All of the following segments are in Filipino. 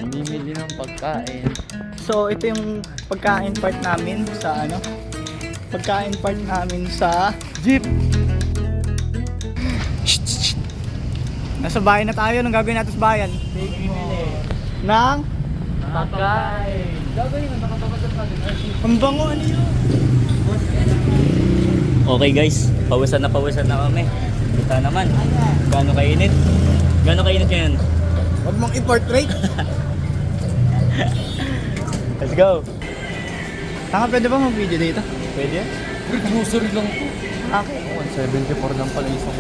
Bumili ng pagkain. So ito yung pagkain part namin sa ano? Pagkain part namin sa jeep. Nasa bayan na tayo. Anong gagawin natin sa bayan? Nang Pagkain. Gagawin na nakatapat sa pagkain. ang bango, ano yun? Okay guys, pawisan na kami. Kita naman. Gaano kainit? Gaano kainit yan? Huwag mong i-portrait. Let's go. Tanga, pwede ba mag-video dito? Pwede yan? Grocery lang po. Okay. 174 lang pala isang.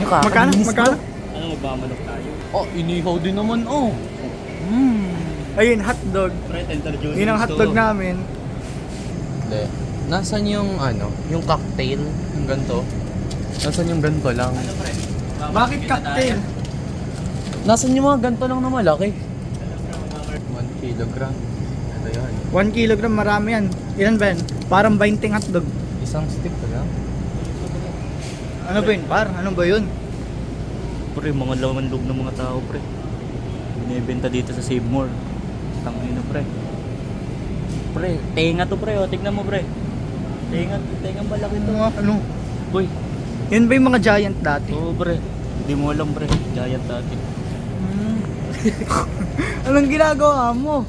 Magkano? Magkano? Ano magmamanok tayo? Oh, inihaw din naman oh. Ayun, hotdog. Pre, tender juice. Yun ang hotdog namin. Hindi. Nasaan yung ano? Yung cocktail? Yung ganito? Nasaan yung ganito lang? Bakit cocktail? Nasaan yung mga ganito lang na malaki? 1 kilogram. Ito yan. 1 kilogram, marami yan. Ilan ba yan? Parang 20 hotdog. Isang stick ka lang. Ano ba yun, par? Ano ba yun? Pre, mga laman loob ng mga tao, pre. Binibenta dito sa Save More. Tangina, pre. Pre, tenga to, pre. O, tignan mo, pre. Tenga malaki to. Ano? Boy. Yun ba yung mga giant dati? Oo, pre. Hindi mo alam, pre. Giant dati. Anong ginagawa mo?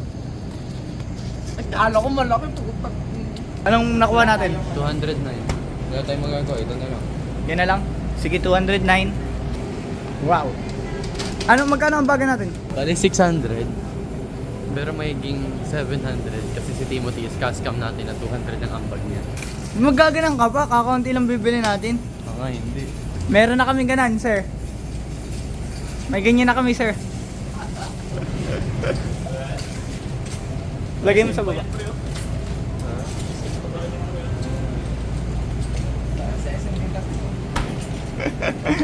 Akala ko malaki putak. Anong nakuha natin? 209. Wala tayong magagawa. Ito na lang. Yan na lang. Sige, 209. Wow. Magkano ang baga natin? Bali 600. Pero magiging 700 kasi si Timothy is cash-cam natin na 200 ang ambag niya. Magaganang ka pa, kakaunti lang bibili natin. Nga, hindi. Meron na kaming ganan, sir. May ganyan na kami, sir. Lagay mo sa baba.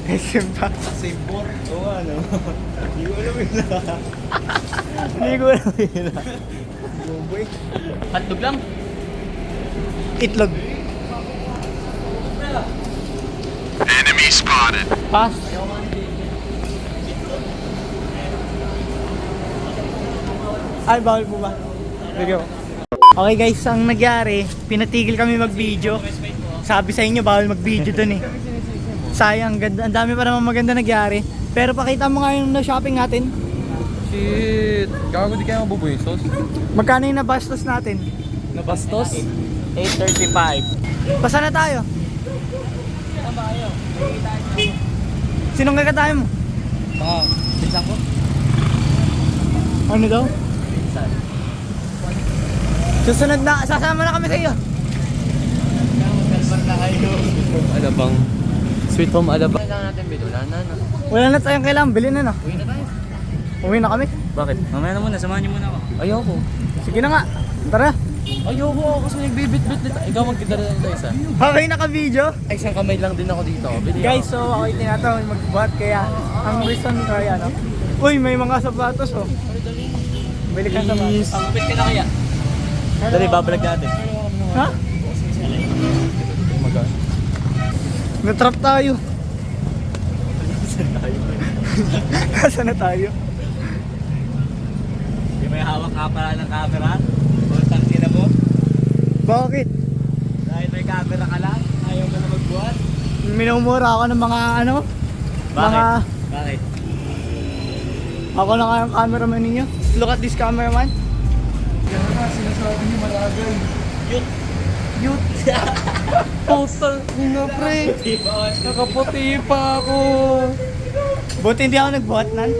SM pa. Save more. Oo, ano? Hindi ko alam yun. Hindi ko alam yun. Boboy. Hotdog lang. Itlog. Enemy spotted. Pass. Ay, bawal po ba? Sige po. Okay guys, ang nagyari, pinatigil kami mag-video. Sabi sa inyo, bawal mag-video dun eh. Sayang, ang dami pa naman maganda nagyari. Pero pakita mo nga yung na-shopping natin. Shit. Gago di kaya mabubuhay sauce. Magkano yung nabastos natin? Nabastos? 8:35. Basta na tayo. Sinong kakatayo mo? Pinsan ko? Ano daw? Pinsan. Susunod na, sasama na kami sa iyo. Alabang. Sweet home alabang. Kailangan natin bilo. Wala na. Wala na tayong kailangan, bilhin na no. Uwi na tayo. Uwi na kami. Bakit? Mamaya na muna, samahan niyo muna ako. Ayoko. Sige na nga, tara. Ayoko kasi nagbibit-bit nito. Ikaw magkidara na tayo isa. Okay, naka-video. Ay, isang kamay lang din ako dito. Bili Guys, so ako'y tinatawag magbuhat kaya ang reason kaya no. Uy, may mga sapatos oh. Bili ka sapatos. Ang kapit ka na kaya? Dali, babalag natin. Ha? Magano? Natrap tayo. Nasaan na tayo? Di may hawak ka pala ng camera? Puntang sila mo? Bakit? Dahil may camera ka lang, ayaw mo na magbuhat? Minumura ako ng mga ano? Mga... Bakit? Ako na kayang cameraman ninyo. Look at this cameraman. Yan na, sinasabi niyo malagal. Youth. Puta, ina pre. Nakaputi pa ako. Buti hindi ako nagbuhat nan.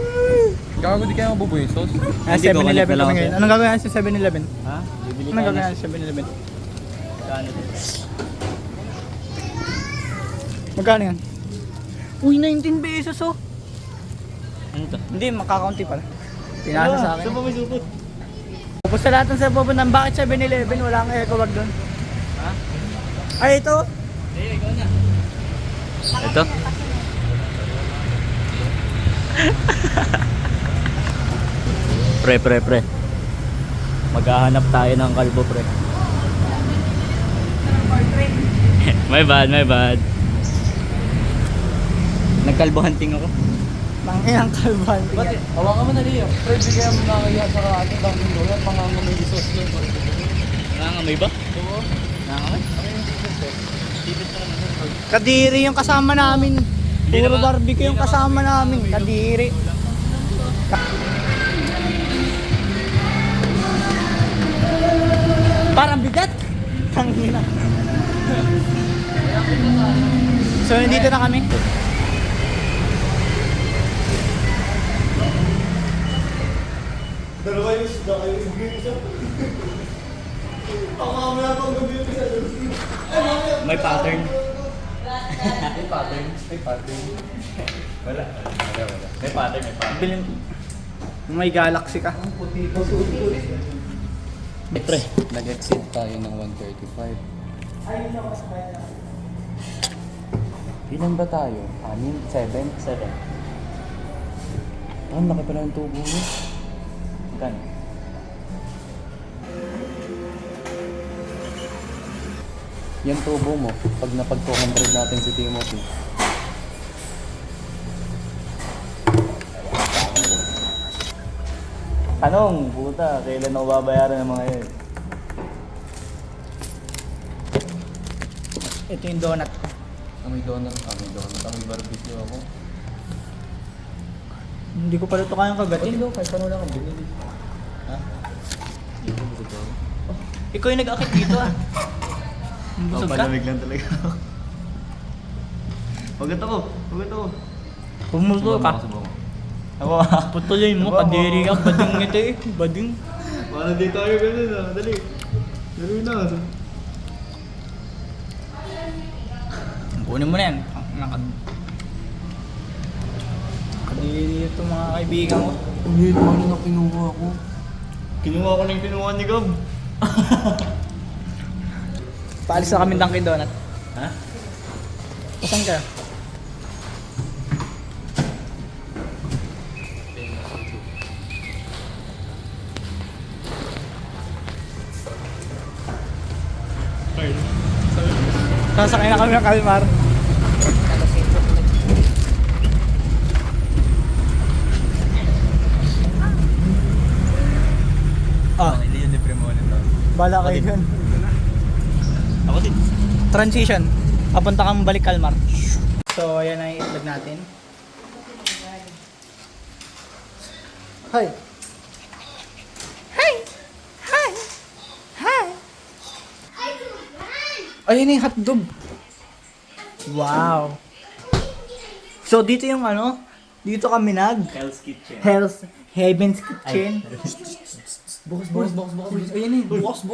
Gago di kaya mabubuhay sauce. Ah, Hindi, 7-Eleven babalik na lang kami ako. ngayon. Anong gagawin natin sa 7-Eleven? Ha? Bibili Anong gagawin natin sa 7-Eleven? Kano to? Magkano yan? Uy, 19 pesos oh. Ano to? Hindi, makakaunti pala. Pinasa sa akin. Saan pa may supot? Tapos sa lahat ng sa pupuntan, bakit 7-Eleven? Wala kang eco bag doon. Ha? Ay, ito. Hindi, ikaw na. Ito? Pre. Maghahanap tayo ng kalbo, pre. My bad. Nagkalbo-hunting ako. Tangin ang kalban. Hawakan mo na Leo. Pre, bigyan mo na kaya sa ating bangin doon at mga may sauce yun. Nangangamay ba? Oo. Nangangamay? Kadiri yung kasama namin. Puro barbecue yung kasama namin. Kadiri. Parang bigat. Tangina. So, nandito na kami. Dalawa yung isda kayo. May pattern. Wala. May pattern. Bilin. May galaxy ka. Pre. Nag-exit tayo ng 135. Ilan ba tayo? 6? 7? Ang laki pala ng tubo mo. Gan. Yan tubo mo, pag napag-200 natin si Timothy. Tanong, puta, kailan ako babayaran ng mga yun? Ito yung donut ko. May donut. May barbecue ako. Hindi ko pala ito kayang kagatin. Kahit paano lang ang binili. Ha? Hindi ko busog ako. Ikaw yung nag-akit dito ah. Busog ka? Palamig lang talaga ako. Huwag ako. Pumuso ka. Ako. Putuloy mo, kadiri ka. Bading ito eh. Bading. Paano di tayo ganun ah? Dali. Dali na. Kunin mo na yan. Kadiri ito mga kaibigan ko. Hindi naman na kinuha ko. Kinuha ko na yung kinuha ni Gab. Paalis na kami Dunkin' Donut. Ha? Saan ka? Sasakay na kami ng Kalmar. Ah, Hindi yun libre mo ulit. bala kayo dun. Ako din. Transition. Papunta kang balik Kalmar. So, ayan na yung itlog natin. Hi! Hi! Hi! Hi! Ayun na yung hotdog. Wow! So, dito yung ano? Dito kami Hell's Kitchen. Hell's Heaven's Kitchen. Bukas. Ayun eh. Bukas.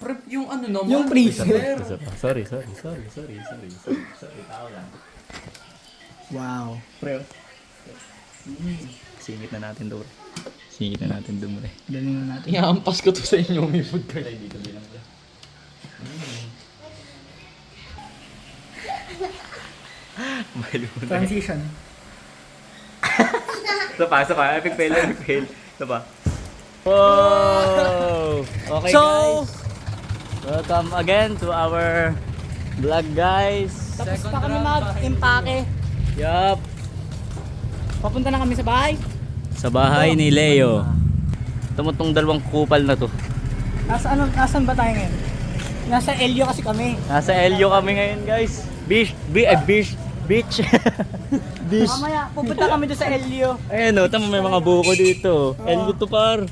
Prep yung ano naman. Yung freezer. Sorry. Wow. Pre. Singit na natin doon. Pre. Dali na natin. Iampas ko to sa inyo. May food card. Dito bilang ko. Transition. Ito pa. Epic fail. Ito pa. Wow! Okay So, guys. Welcome again to our vlog guys. tapos pa kami mag-impake. Yup. Papunta na kami sa bahay. Sa bahay ni Leo. Tumutong dalawang kupal na to. Nasaan ba tayo ngayon? Nasa Elio kasi kami. Nasa Elio kami ngayon guys. Beach. Mamaya, pupunta kami doon sa Elio. Ayan o, tama may mga buko dito. Elio to par.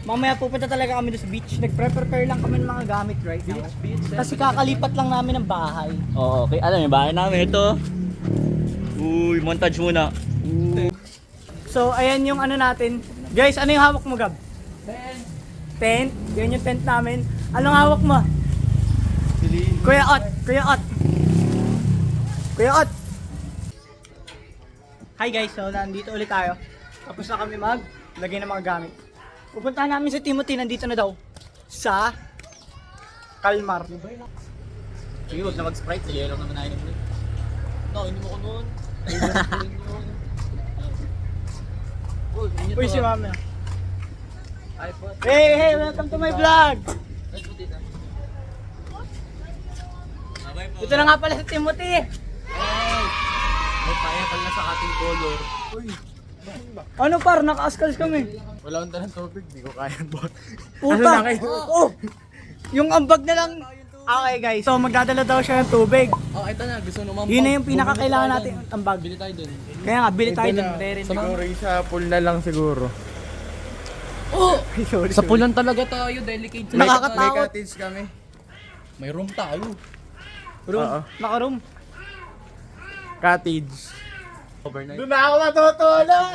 Mamaya pupunta talaga kami doon sa beach. Nagprepare lang kami ng mga gamit right now. Kasi kakalipat lang namin ng bahay. Oo, okay. Alam yung bahay namin ito. Uy, montage muna. So, ayan yung ano natin. Guys, ano yung hawak mo, Gab? Tent. Yan yung tent namin. Anong hawak mo? Kuya Ot. Hi guys, so nandito ulit tayo. Tapos na kami maglagay ng mga gamit. Pupuntahan namin si Timothy, nandito na daw. Sa Kalmar. Sige, huwag na mag-sprite. Sige, lang naman nainin mo. Hindi mo ko noon. Uy, si Mama. Hey, welcome to my vlog! Ito na nga pala si Timothy. May pineapple na sa ating color. Ano par, naka-ascals kami. Wala akong dalang tubig, di ko kaya bot. Puta! Oh! Yung ambag na lang. Okay guys, so magdadala daw siya ng tubig. Oh, ito na, gusto numang Yun na yung pinakakailangan natin, ambag. Bili tayo dun. Kaya nga, bili tayo dun. Siguro isa pool na lang siguro. Oh! Sorry, Sa pulan talaga tayo, delicate sa Nakakatakot. May cottage kami. May room tayo. Oo. Naka-room. Cottage. Overnight. Doon na ako matutulog!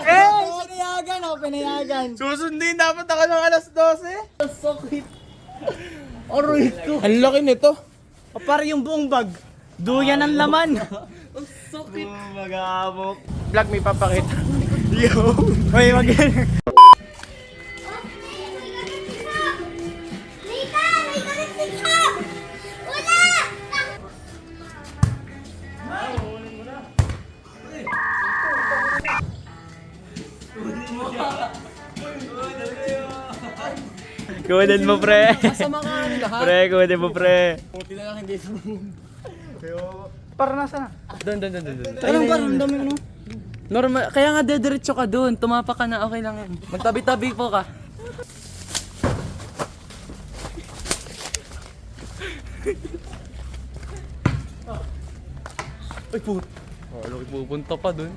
Pinayagan ako, pinayagan. Susundin dapat ako ng alas 12. Sakit. Aray ko! Ang laki nito. O para yung buong bag. Duyan ang laman. Sakit! Mag-aamok. Vlog may papakita. Yo! Uy, wag yan. Kunin mo, pre. Kasama ka kami lahat. Pre, kunin mo, pre. Buti na lang hindi Para nasa na? Doon. Anong par? Ang dami ano? Normal, kaya nga dediretso ka doon. Tumapa ka na, okay lang yan. Magtabi-tabi po ka. Ay put. Oh, laki pupunta pa doon.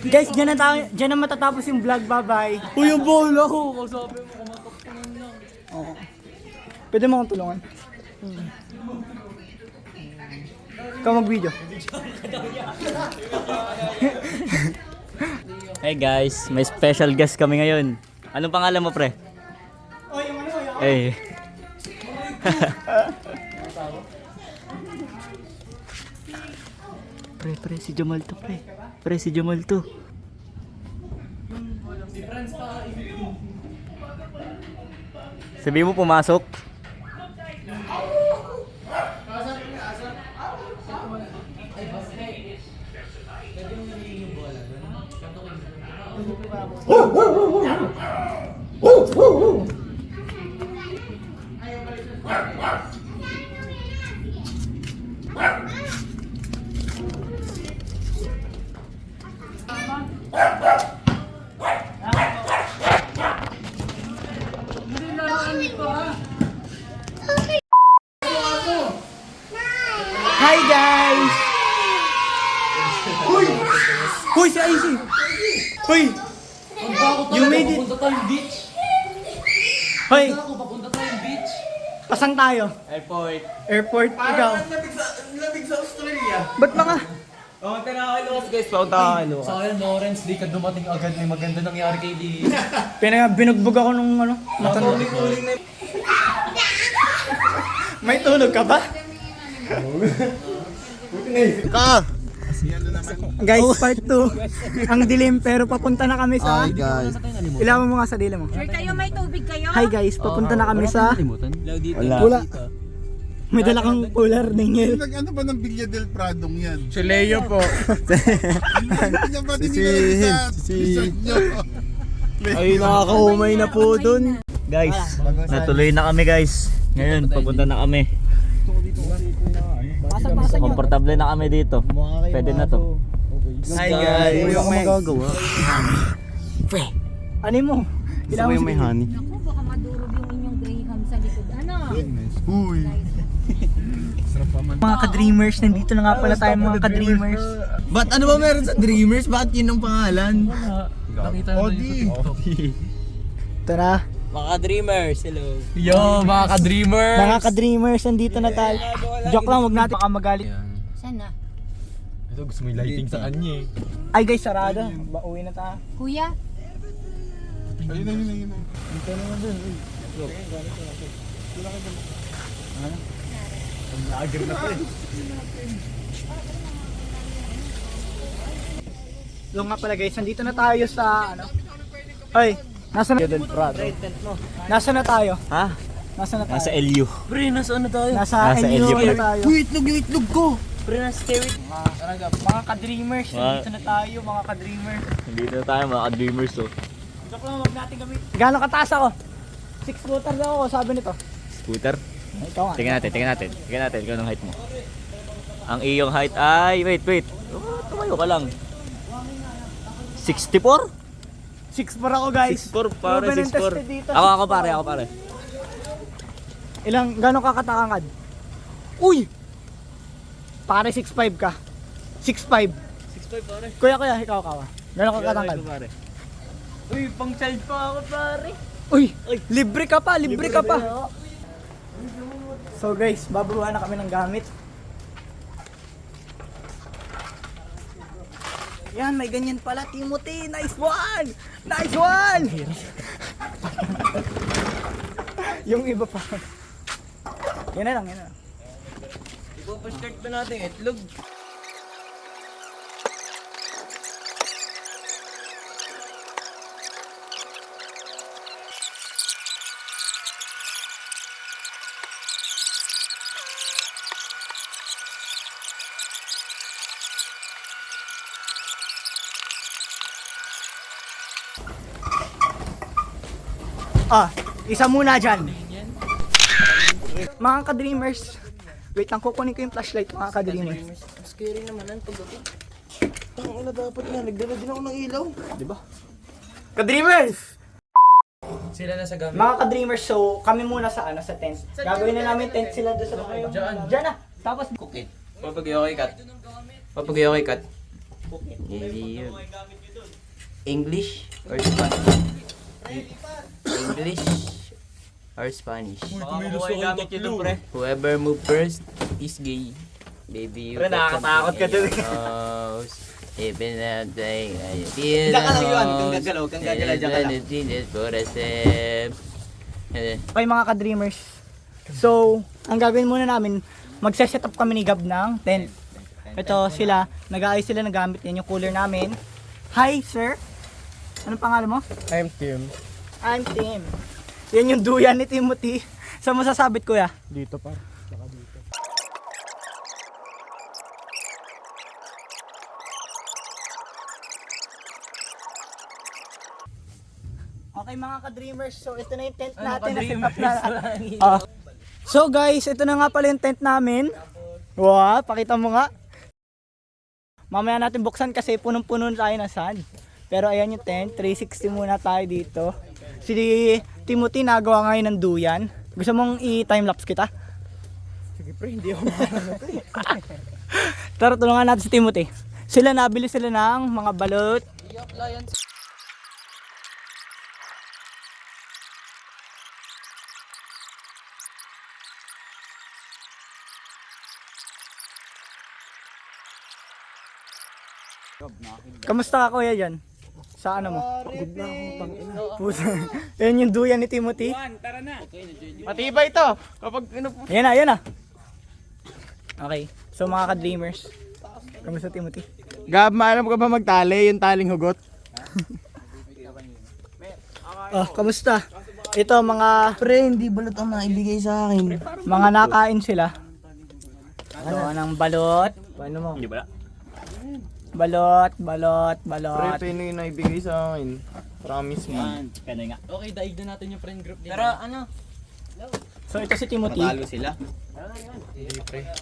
Guys, dyan na matatapos yung vlog. Bye-bye. Uy, yung bola ko! Kasabi mo, kumakapkunan lang. Pwede mo akong tulungan? Ikaw mag-video. Hey guys, may special guest kami ngayon. Anong pangalan mo, pre? Hey. Pre, si Jamal to, pre. Pre, si Jamal to. Sabi mo pumasok. Hi guys! Hoy, si Icy! Hoy! You made it! Papunta tayong beach. Hoy! Papunta tayong beach. Pasang tayo? Airport. Airport, ikaw. Lamig sa Australia. Ba't mga? Oh, tinakaluwas guys. Pautakaluwas. Sayang Lawrence, di ka dumating agad. May maganda nangyari kay Lee. Binugbog ako nung ano. Uling na May tulog ka ba? ka! Guys, part 2. Ang dilim pero papunta na kami sa... guys. Ilawan mo nga sa dilim mo. Sure kayo, may tubig kayo? Hi guys, papunta na kami sa... Wala. May dala kang cooler, Ningel. Ano ba ng Villa del Pradong yan? Si Leo po. Yan ba din nila sa resort nyo? Ay, nakakaumay na po dun. Guys, natuloy na kami guys. Ngayon, papunta na kami. Komportable na kami dito. Pwede na to. Hi guys. Ano ako magagawa? Ano mo? Ilawan mo may honey. Ako, baka madurog yung inyong graham sa likod. Ano? Uy! Mga ka-dreamers, nandito na nga pala tayo mga ka-dreamers. Ba't ano ba meron sa Dreamers? Bakit yun ang pangalan? Nakita na doon. Tara. Mga dreamers, hello. Yo, mga ka-dreamers! Mga ka-dreamers, nandito na tayo. Joke lang, wag natin baka magalit. Sana? Ito, gusto mo yung lighting sa kanya eh. Ay guys, sarado. Uwi na tayo. Kuya? Ayun na, yun na. So nga pala guys, nandito na tayo sa ano. Ay, nasa na? Nasa na tayo? Ha? Nasa na tayo? Nasa LU. Pre, nasaan na tayo? Nasa Nasa NU LU na tayo. Uy, itlog yung itlog ko! Pre, na-scary. Mga ka-dreamers, nandito na tayo, mga ka-dreamers. Nandito na tayo mga ka-dreamers oh. Joke lang, wag natin kami. Gano'ng kataas ako? 6 footer daw ako, sabi nito. Scooter. Ikaw nga. Tingnan natin kung anong height mo. Ang iyong height ay, wait. Tumayo ka lang. 64? 6'4" ako guys. 6'4 pare, Proven and 6'4. tested dito, Ako 6'4" pare. Gano'ng kakatakangad? Uy! Pare 6'5" ka. 6'5". 6'5 pare. Kuya, ikaw. Gano'ng kakatangkad? Pare. Uy, pang child pa ako pare. Uy! Libre ka pa. So guys, babawa na kami ng gamit. Yan, may ganyan pala, Timothy. Nice one! Yung iba pa. Yan na lang. Ipo-start ba natin itlog? Isa muna dyan. Mga ka-dreamers. Wait lang, kukunin ko yung flashlight, mga ka-dreamers. Scary naman ang pagdating. Ang ina dapat nga, nagdala din ako ng ilaw. Diba? Ka-dreamers! Sila na sa gamit. Mga ka-dreamers, so kami muna sa tent. Gagawin na namin tent sila doon sa mga Diyan na. Tapos Cookit. Papagayo kay Kat. English or Spanish? English or Spanish? Whoever move first is gay. Baby, you Pre, nakakatakot ka dun. Even that day, I feel kang gagalaw dyan for a step. okay mga ka-dreamers. So, ang gagawin muna namin, magse-set up kami ni Gab ng tent. Ito sila, nag-aayos sila ng gamit yan, yung cooler namin. Hi sir! Anong pangalan mo? I'm Tim. I'm Tim. Yan yung duyan ni Timothy. Saan mo sasabit kuya? Dito pa. Okay mga ka-dreamers, so ito na yung tent natin na set up na. So guys, ito na nga pala yung tent namin. Wow, pakita mo nga. Mamaya natin buksan kasi punong-puno tayo ng sand. Pero ayan yung tent, 360 muna tayo dito. Si Timothy nagawa ngayon ng duyan. Gusto mong i-timelapse kita? Sige pre, hindi ako makakano to eh. Tara, tulungan natin si Timothy. Nabili sila ng mga balot. Kamusta ka kuya dyan? Sa ano mo? Pagod na ako, tangina. Yan yung duyan ni Timothy. Matibay to. Kapag Yan na. Okay, so mga ka-dreamers. Kamusta Timothy? Gab, maalam ka ba magtali yung taling hugot? Oh, kamusta? Ito mga Pre, hindi balot ang naibigay sa akin. mga nakain sila. Ano ng balot? Paano mo? Hindi ba? Balot. Pre, paano yung naibigay sa akin? Promise mo. Kaya nga. Okay, daig na natin yung friend group nila. Pero ano? So ito si Timothy. Matalo sila.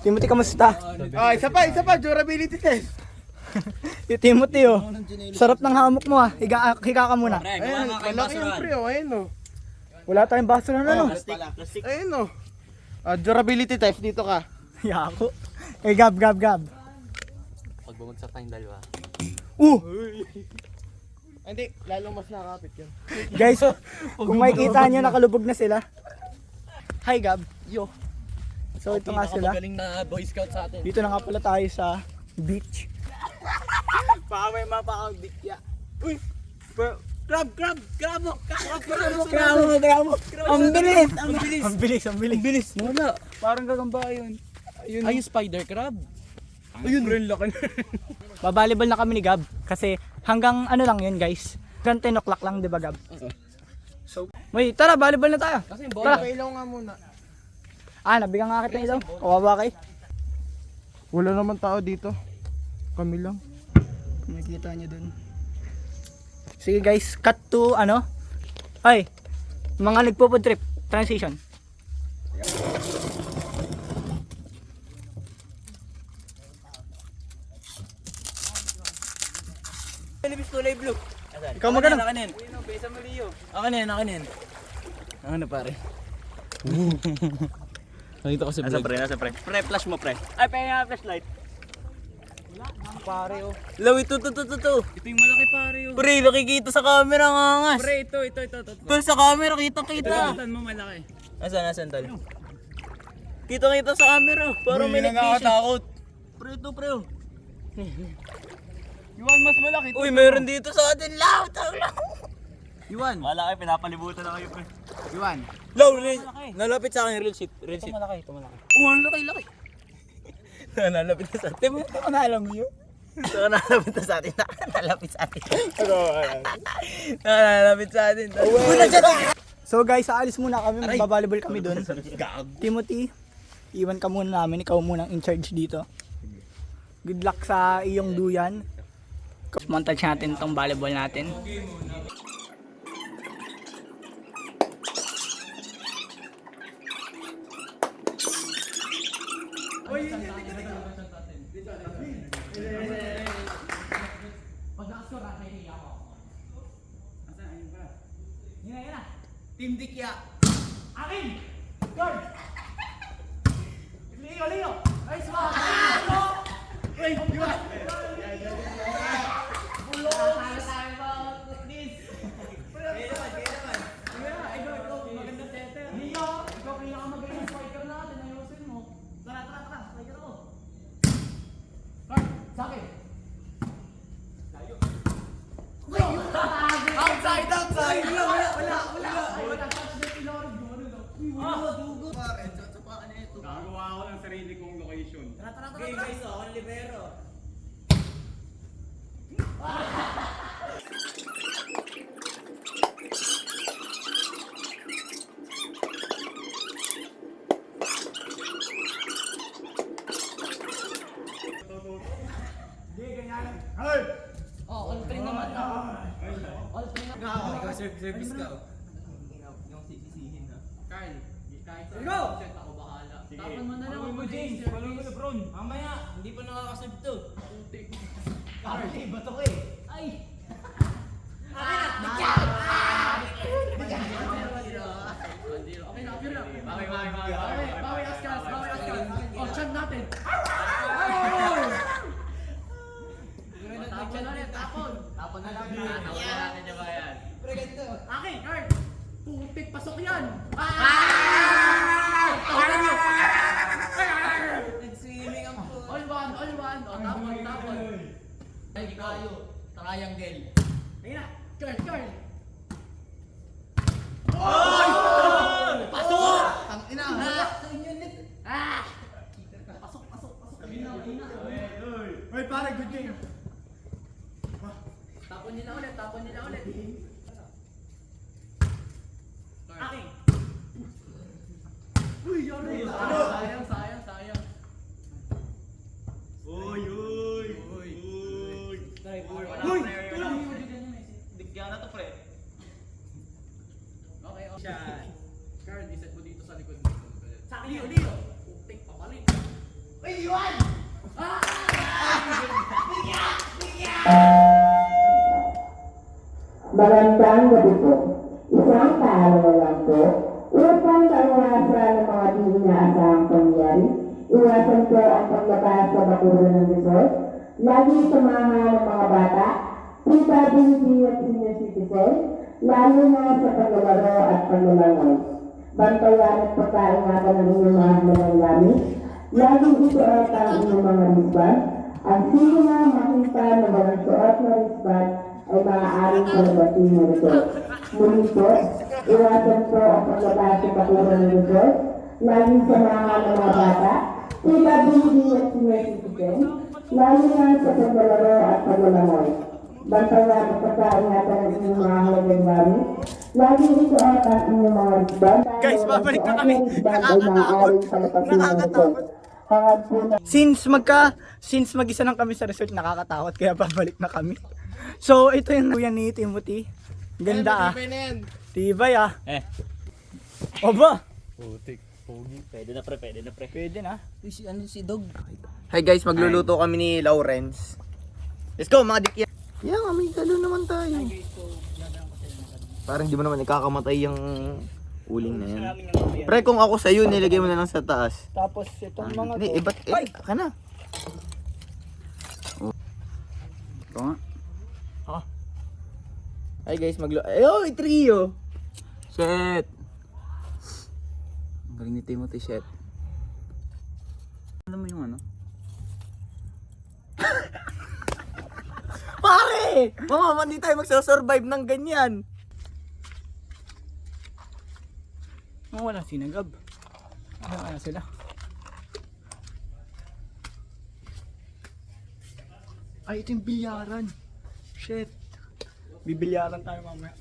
Timothy, kamusta? Oh, isa pa, durability test. Yung Timothy oh. Sarap ng hamok mo ah. Higa ka muna. Ayun, malaki yung pre, oh, ayun oh. Wala tayong baso na ano. Plastic. Ayun oh. Durability test, dito ka. Yako. Eh Gab. Pag bumagsak tayong dalawa. Hindi, lalong mas nakakapit yun. Guys, kung makikita nyo nakalubog na sila. Hi Gab. Yo. So ito nga sila. Galing na Boy Scout sa atin. Dito na nga pala tayo sa beach. Baka may mapakabitya. Uy! Grab mo! Ang bilis. Wala. Parang gagamba yun. Ay, spider crab. Ayun, rin laki. Babalibal na kami ni Gab kasi hanggang ano lang yun guys. Hanggang 10 o'clock lang, di ba Gab? So, wait, tara, volleyball na tayo. Kasi yung Tara. bola. Pailaw nga muna. Nabigyan nga kita nito. Kawawa kay. Wala naman tao dito. Kami lang. Makikita nyo dun. Sige guys, cut to ano? Ay, mga nagpo-food trip. Transition. Pilipis kulay blue. Ikaw magano? Akanin. Akanin. Ano pare? Nakita ko si Nasa pre. Pre, flash mo pre. Ay, penga flashlight. Pare oh. Law, ito. Ito yung malaki pare oh. Pre, nakikita sa camera nga angas. Pre, ito. Tol, sa camera, kita. Ito mo malaki. Nasaan tol? Kita sa camera. Parang may nagkakatakot. Pre, ito pre oh. Yuan, mas malaki. Uy, meron dito sa atin. Law. Yuan. Wala kayo, pinapalibutan na kayo pre. Yuan. Law, nalapit sa akin real shit. Ito malaki. Oh, ang laki. Nalapit na sa atin. Ano alam mo yun? So, nalapit na sa atin. Nalapit sa atin. Nalapit sa atin. So guys, aalis muna kami. Magbabalibol kami dun. Timothy, iwan ka muna namin. Ikaw muna ang in charge dito. Good luck sa iyong duyan. Montage natin tong volleyball natin. Team Dikya. Akin! Guard! Leo! Ay, sma! Ay, Yuan! Service ka. Carl, kahit sa check ako bahala. Tapon mo na lang ako James. Follow mo Lebron. Mamaya, hindi pa nakakasave to. Carly, bato ko eh. Ay! Okay na, appear na. Bawi askas. Oh, chan natin. Tapon ulit, tapon. Tapon na lang. natin yung bayan. Akin, Carl. Putik, pasok yan. Nag-swimming ang po. All one. O, tapon. Ay, kayo. Triangle. Ayun na. Carl. Pasok! Ang ina. Pasok. Ay, pare, good game. Tapon nila ulit. Akin. Uy, yari! Sayang. Uy! Uy! Tulong! Digyan na to pre. Okay. Shot. Carl, iset mo dito sa likod. Sa akin, Leo. Putik, papalit. Uy, Yuan! Magandang gabi po. Isang paalala lang po. Upang maiwasan ang mga di inaasahang pangyayari, iwasan po ang paglabas sa bakuran ng resort, lagi samahan ng mga bata, PWD at senior citizen, lalo na sa paglalaro at paglalangoy. Bantayan at pagkaingatan ng inyong mga halagang gamit, laging isuot ang inyong mga wristband. Ang sino na makita na walang suot na wristband ay maaaring palabasin ng resort. Muli po, iwasan po ang paglabas sa bakuran ng resort, laging samahan ng mga bata, PWD at senior citizen, lalo na sa paglalaro at paglalangoy. Bantayan at pagkaingatan ng inyong mga halagang gamit, laging isuot ang inyong mga wristband. Guys, babalik na kami. Nakakatakot. Hangad po na Since mag-isa lang kami sa resort, nakakatakot kaya babalik na kami. So ito yung kuya ni Timothy. Ganda ah. Tibay ah. Oba. Putik. Pogi. Pwede na pre. Pwede na. Hi guys, magluluto kami ni Lawrence. Let's go mga dikya. Yeah, may galo naman tayo. Parang di mo naman ikakamatay yung uling na yan. Pre, kung ako sa'yo, nilagay mo na lang sa taas. Tapos itong mga Hindi, to. iba't ka na. Ito nga. Hi guys, Ay, trio! Shit! Ang galing ni Timothy, shit. Alam mo yung ano? Pare! Mama, hindi tayo magsasurvive ng ganyan. Wala sinagab. Ano sila? Ay, ito yung bilyaran. Shit. Bibilyaran tayo mamaya.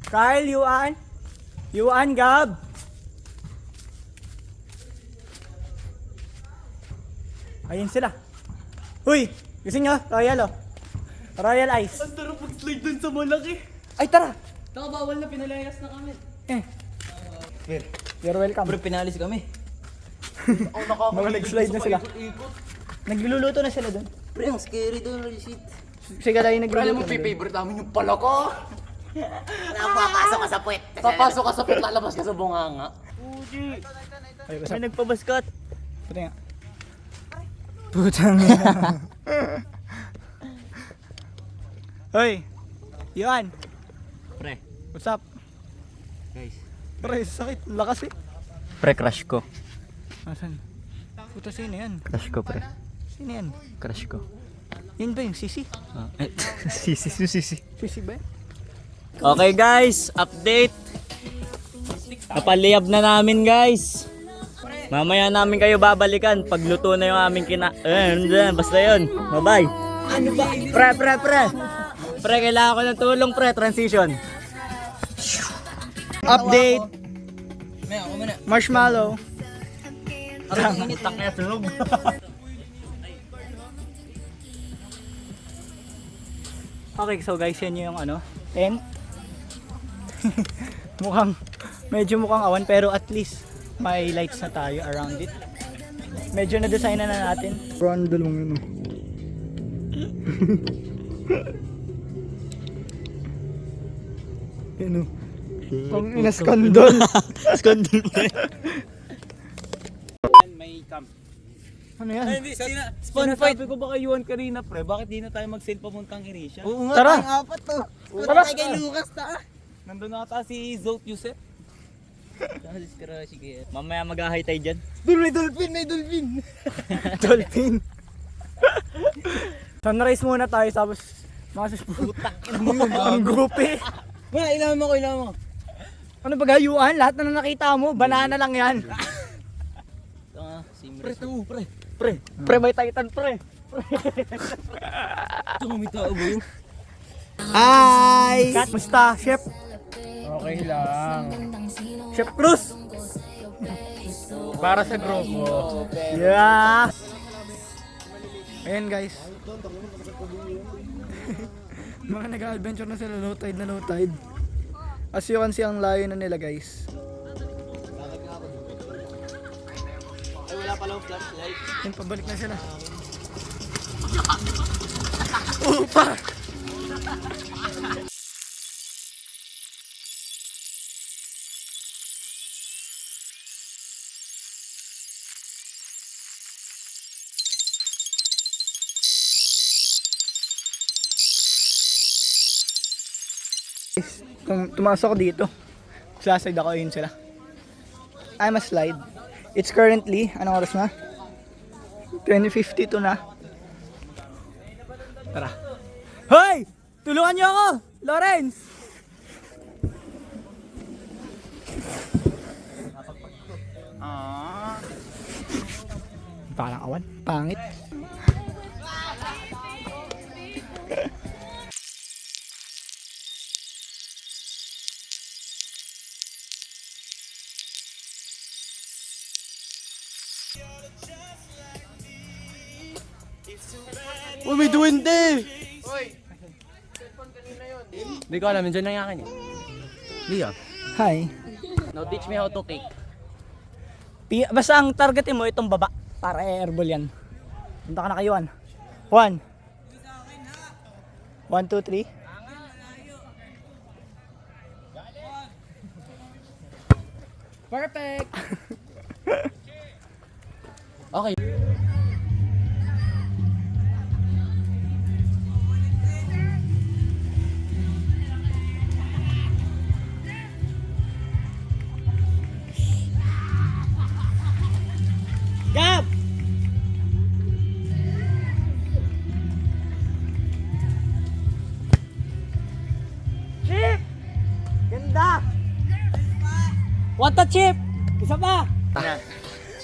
Kyle, Yuan, Gab. Ayun sila. Uy, gusto nyo? Royal oh. Royal Ice. Ang sarap mag-slide dun sa malaki. Ay, tara. Bawal na, pinalayas na kami. You're welcome. Pre, pinalis kami. Mga nag-slide na sila. Nagluluto na sila doon. Pre, ang scary doon, shit. Sige lang yung nagluluto. Alam mo, favorite namin yung palaka. Papasok ka sa puwet. Papasok ka sa pit, lalabas ka sa bunganga. Ay, May nagpabaskat. Puta nga. Putang Hoy, Yuan. Pre. What's up? Guys. Pre, sakit. Lakas eh. Pre, crush ko. Asan? Puta, sino yan? Crush ko, pre. Sino yan? Crush ko. Yun ba yung sisi? Sisi. Sisi ba yan? Okay guys, update. Napaliyab na namin guys. Mamaya namin kayo babalikan pagluto na yung aming basta yun. Bye-bye. Ano ba? Pre. Pre, kailangan ko ng tulong pre, transition. Update. Marshmallow. Ang init ang sunog. Okay, so guys, yan yung ano, tent. Medyo mukhang awan, pero at least may lights na tayo around it. Medyo na-design na natin. Brown dalawang yun. Yan o. Pang inaskandol. Skandal pre. Ano yan? Spawn fight. Sabi ko baka Yuan kanina pre, bakit di na tayo mag-sail papuntang Irisha? Oo nga, Tara. tayong apat to. Tara. Tayo kay Lucas ta. Nandun na ata si Zolt Yusef. Mamaya mag-ahay tayo dyan. Doon may dolphin. Dolphin. Sunrise muna tayo, tapos masis putak. Ang grupi. Wala, ilaman mo. Ano ba gayuan? Lahat na nakita mo, banana lang yan. Pre, may titan pre. Hi! Musta, chef? Okay lang. Chef Cruz. Para sa grupo. Yeah. Ayan guys. Mga nag-adventure na sila, low tide. As you can see, ang layo na nila guys. Ay, wala palang flashlight. Yan, pabalik na sila. Upa! Tumasok ako dito. Slide ako, yun sila. I'm a slide. It's currently, anong oras na? 20:52 na. Tara. Hoy! Tulungan niyo ako! Lawrence! Parang awan. Pangit. Uy, may duwende! Uy! Hindi ko alam, nandiyan na yung akin eh. Lia, Hi. now teach me how to kick. Basta ang targetin mo itong baba para airball yan. Punta ka na kayo, 1. 1, 2, 3. Perfect! Okay. Gab! Chip! Ganda! What a chip! Isa pa!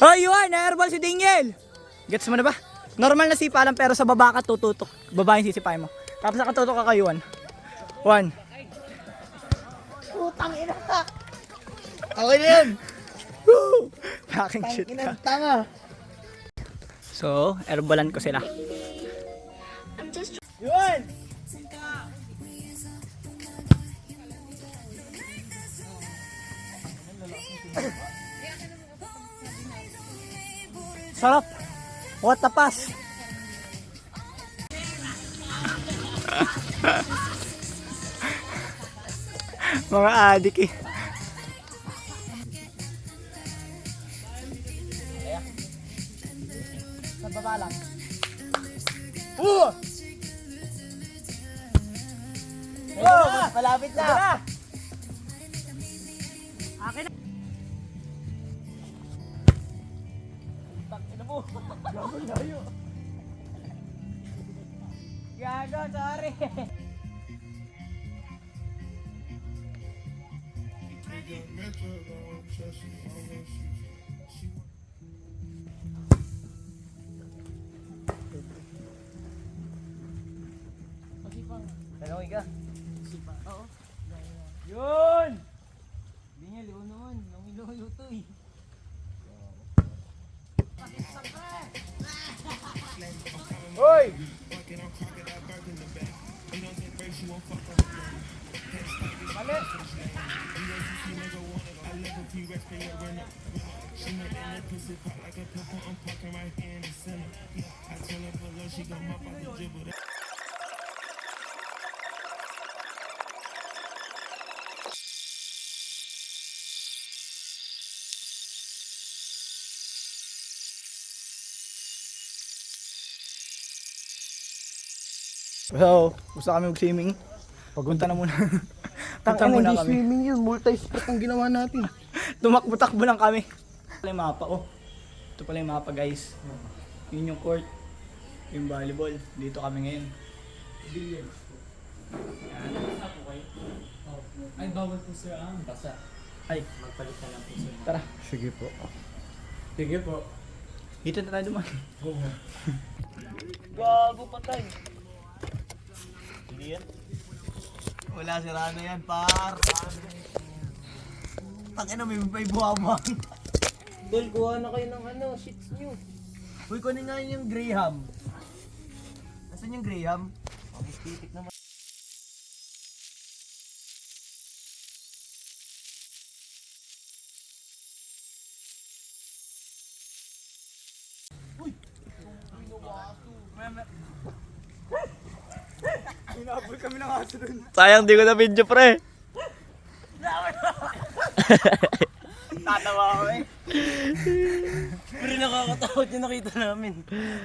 Oh, yun! Na-airball si Daniel! Gets mo na ba? Normal na sipa lang pero sa baba ka tututok. Baba yung sisipain mo. Tapos nakatutok ka kayo, 1. Putang ina ka! Okay na yun! Woo! Fucking shit ka. Tanga! So, airballan ko sila. Yun! Sarap! What a pass! Mga adik eh. Sa baba lang. Oh! Malapit na! Akin na! Tangina mo! Layo! Gago, sorry! Tanong ka? Oo. Yun! Hindi niya, liwan naman. Nangilayo to eh. Hoy! Mali! So, gusto kami mag-swimming. Punta na muna. Punta muna kami. Swimming yun, multi-sport ang ginawa natin. Tumakbo-takbo lang kami. Ito pala yung mapa, oh. Ito pala yung mapa, guys. Yun yung court. Yung volleyball. Dito kami ngayon. Ay, bawal po sir ang basa. Ay, Magpalit na lang po sir. tara. Sige po. Sige po. Dito na tayo duman. Gago patay. Hindi yan. Wala, sira na yan, par. Tangina, may buwabang. Tol, kuha na kayo ng sheets nyo. Uy, kunin nga yung Graham. Nasaan yung Graham? Titik naman. Hinabol kami ng aso dun. Sayang di ko na video pre. Tatawa ako eh. Pero nakakatakot yung nakita namin.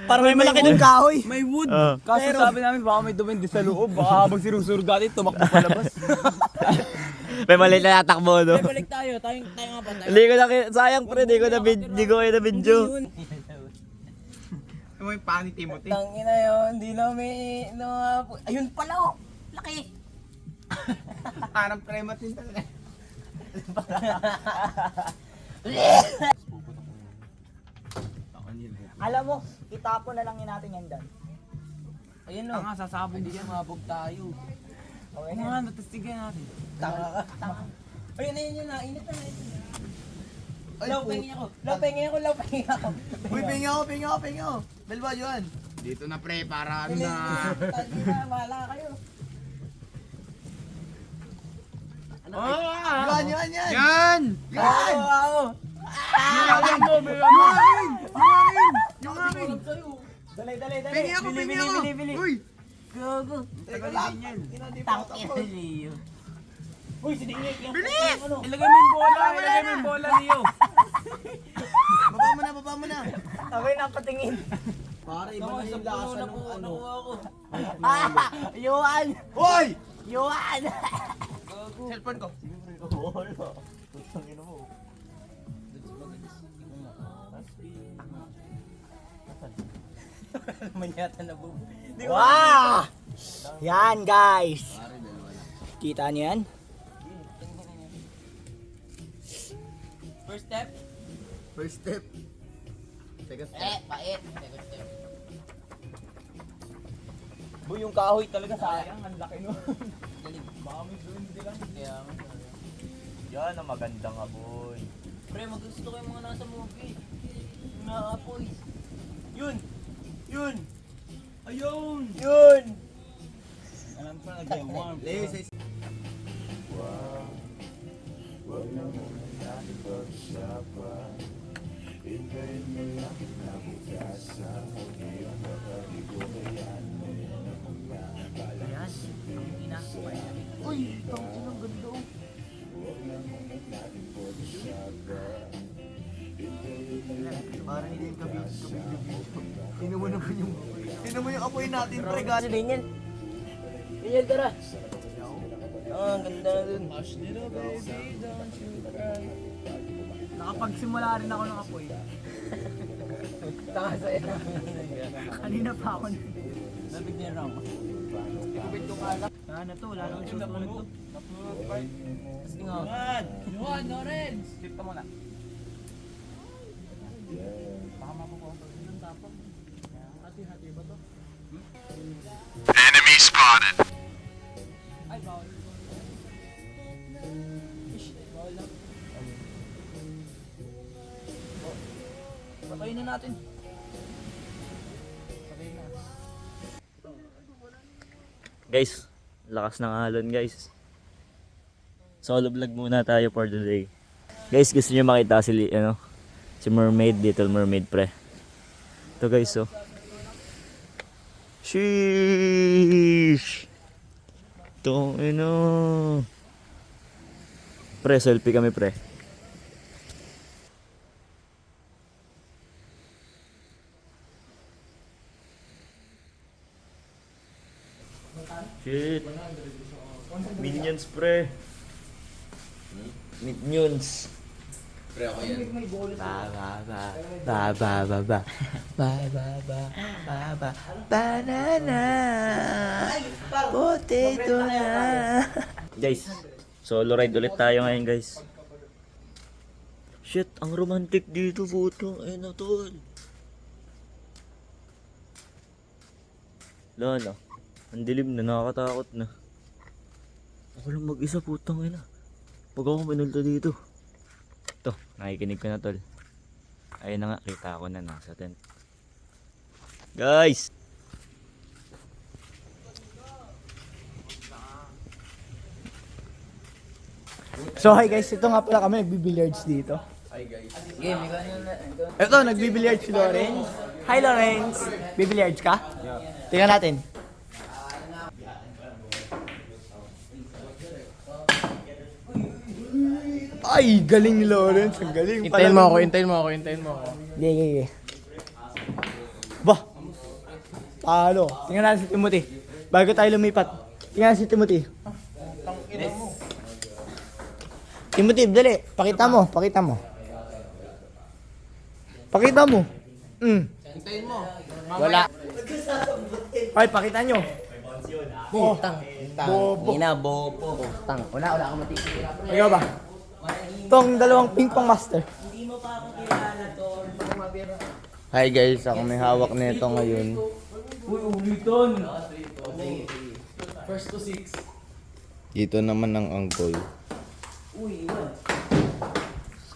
Para may malaki dun kahoy. May wood. Kaso sabi namin baka may dumindi sa loob. Baka habang sinusurugati tumakbo palabas. May mali na natakbo, no? Balik tayo. Tayo nga pa tayo. Hindi ko na, sayang pre, di ko na video. Ano yung pani Timothy? Tangina yun. Hindi na may... Ayun pala oh. Laki. Parang prematin talaga. Alam mo, itapon na lang yun natin yan dyan. Ayun o. Sasabog din mabog tayo. Okay Ano na. nga, natestigan natin. Tama. Ayun na yun na. Init na init. Law, pengin ako. Uy, pinga ako. Dalwa yun. Dito na pre, para ano na. Wala kayo. Yan! Yan! Ako! Yung akin! Dali. Pili ako! Bili. Uy! Gago. Tagal din yan. Tangin na Leo. Uy, siningit yung Bilis! ano. Ilagay mo yung bola, Leo. Baba mo na! Ako yung napatingin. Para iba na yung lasa ng ano. Yuan! Hoy! Yuan! Cellphone ko. Manyata na bubo. Wow! Yan guys. Kita niyo yan? First step. First step. Second step. Pait. Boy, yung kahoy talaga sayang. Ang laki nun. Baka may duwende lang. Yan ang maganda nga, boy. Pre, magusto ko yung mga nasa movie. Yung nakaapoy. Yun! Ayun! Yun! Alam ko na nag-warm. Leo, say Uy, tangin ang ganda. Parang hindi yung kabig. Tingnan mo naman yung... Tingnan mo yung apoy natin, pre. Kasi ganyan. Ganyan, tara. Ang ganda na dun. Nakapagsimula rin ako ng apoy. Kanina pa ako. Nabigyan lang. Ano to? Wala nang susunod to. Kasi nga. Yuan, Lorenz! Tip ka muna. Enemy spotted. Patayin na natin. Guys, lakas ng alon guys. Solo vlog muna tayo for today. Guys, gusto niyo makita si si Mermaid, Little Mermaid pre. Ito guys, oh. Sheesh. Ito, Pre, selfie kami pre. Shit. Minions pre. Minions. Pre, ako yan. Banana. Potato na. Guys, solo ride ulit tayo ngayon guys. Shit, ang romantic dito puto. Ayun na tol. Lala, ang dilim na, nakakatakot na. Ako lang mag-isa putang ina. Pag ako minulto dito. Ito, nakikinig ko na tol. Ayun na nga, kita ko na nasa tent. Guys! So hi guys, ito nga pala kami nagbi-billiards dito. Game, ikaw yun na. Ito, nagbi-billiards si Lawrence. Hi Lawrence! Bibilliards ka? Yeah. Tingnan natin. Ay, galing ni Lawrence. Ang galing. Hintayin mo ako. Sige. Bah! Talo. Tingnan natin si Timothy. Bago tayo lumipat. Tingnan natin si Timothy. Timothy, dali. Pakita mo. Hintayin mo. Wala. Ay, pakita nyo. Tang. Bobo. Ina, bobo. Tang. Wala akong matitira. Ikaw ba? Itong dalawang ping pong master. Hi guys, ako may hawak nito ngayon. Dito naman ang angkol.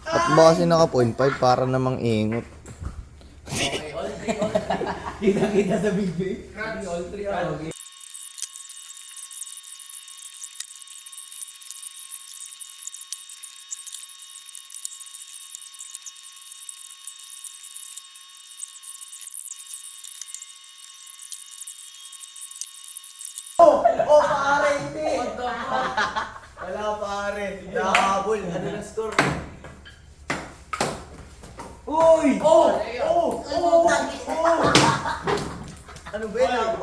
At ba kasi naka 0.5 para namang ingot. Kita sa video. All three ako. Oh, pare, hindi! Wala, pare. Nakahabol. Ano na score? Uy! Oh! Oh! Oh! Oh! Ano ba yun?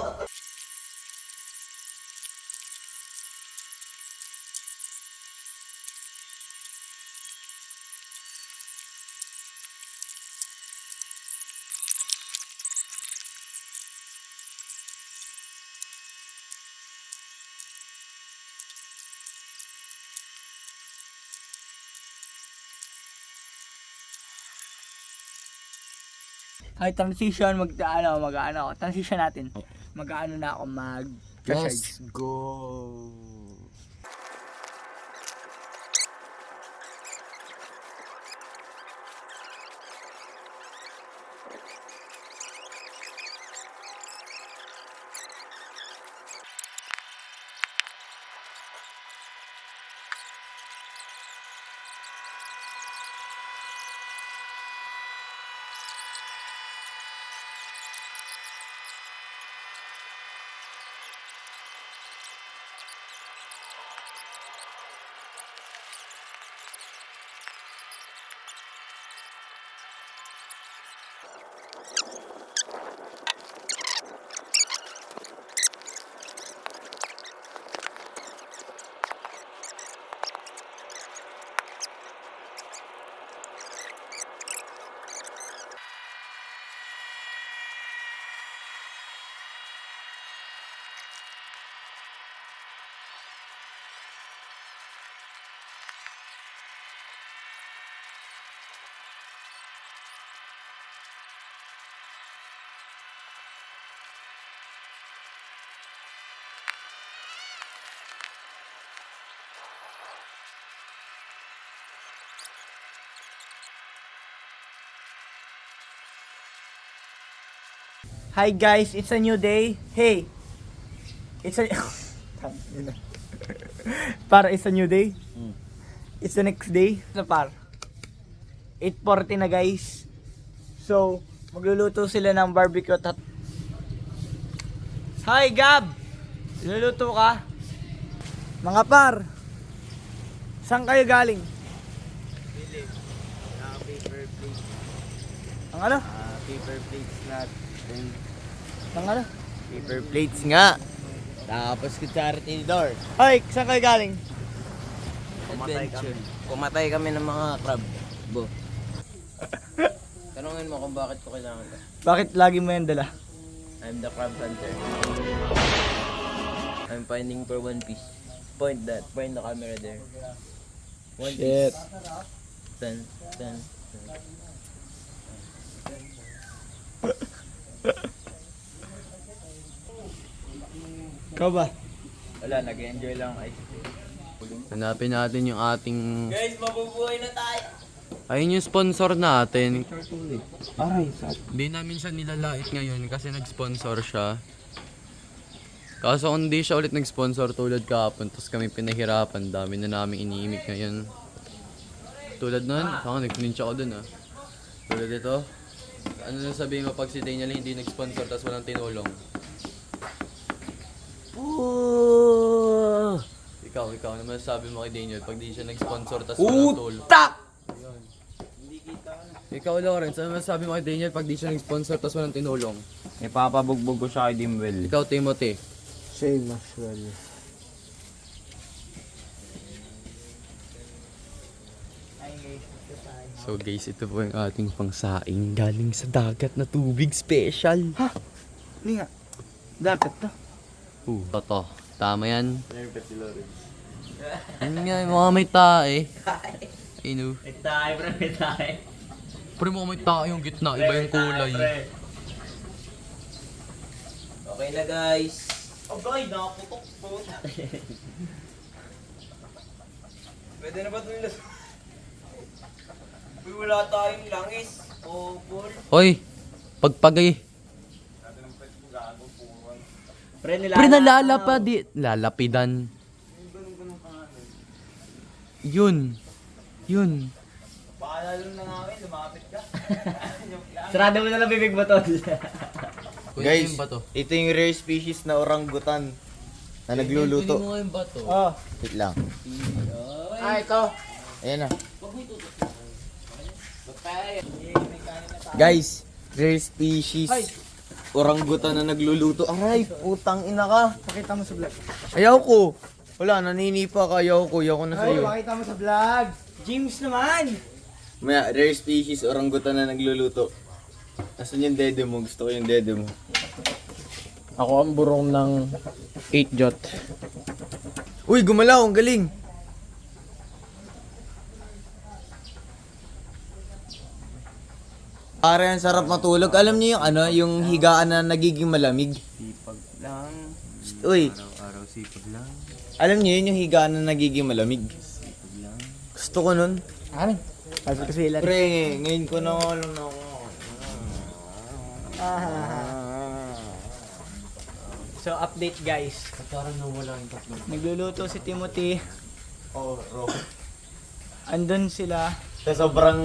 Ay, transition, transition natin. Mag-ano na ako, Let's go! Hi guys, it's a new day. Hey! It's a... Para it's a new day. It's the next day. Na par. 8:40 na guys. So, magluluto sila ng barbecue at... Hi Gab! Luluto ka? Mga par! Saan kayo galing? Paper plates. Ang ano? Paper plates natin. Ang ano? Paper plates nga. Tapos kutsara tinidor. Ay, saan kayo galing? Adventure. Pumatay kami ng mga crab. Bo. Tanungin mo kung bakit ko kailangan ka. Bakit lagi mo yan dala? I'm the crab hunter. I'm finding for one piece. Point the camera there. One Shit. piece. Ten. Ikaw ba? Wala, nag-enjoy lang ice cream. Hanapin natin yung ating... Guys, mabubuhay na tayo! Ayun yung sponsor natin. Aray, sad. Hindi namin siya nilalait ngayon kasi nag-sponsor siya. Kaso kung hindi siya ulit nag-sponsor tulad kahapon, tapos kami pinahirapan, dami na namin iniimik ngayon. Tulad nun, nag-flinch ako dun ah. Tulad ito, ano na sabihin mo pag si Daniel hindi nag-sponsor tapos walang tinulong? Ikaw naman sabi mo kay Daniel pag di siya nag-sponsor tapos walang tulong. Ikaw Lawrence, ano sabi mo kay Daniel pag di siya nag-sponsor tapos walang tinulong? Ipapabugbog ko siya kay Dimwell. Ikaw Timothy. Same as well. So guys, ito po yung ating pangsaing galing sa dagat na tubig special. Ha? Hindi nga. Dapat to. Toto. Tama yan. Ano nga, yung mga may tae. Ino. May tayo, pre, may tayo. Pero mga may tae yung gitna, iba yung kulay. Okay na guys. Okay, nakaputok po. Pwede na ba ito nila? Wala tayong langis. O, Paul. Hoy! Pagpagay. Pre, Pre, nalalapa di. Lalapidan. Yun. Yun. Sarado mo na lang bibig mo, tol. Guys, ba to? ito yung rare species na orangutan na nagluluto. yung bato. Oh. Wait lang. Ito. Ayan na. Guys, rare species. Orangutan na nagluluto. Aray, putang ina ka. Pakita mo sa vlog. Ayaw ko. Wala, naninipa ka. Ayaw ko na Ay, sa'yo. pakita mo sa vlog. James naman. Maya, rare species, orangutan na nagluluto. Nasaan yung dede mo? Gusto ko yung dede mo. Ako ang burong ng 8 jot. Uy, gumalaw. Ang galing. Pare, ang sarap matulog. Alam niyo yung ano, yung higaan na nagiging malamig? Sipag lang. Uy, Araw-araw sipag lang. alam niyo yun yung higaan na nagiging malamig? Gusto ko nun. Ano? Sabi ko sila. Pre, ngayon ko na alam na ako. So, update guys. Nagluluto si Timothy. Oh, bro. Andun sila. Sa sobrang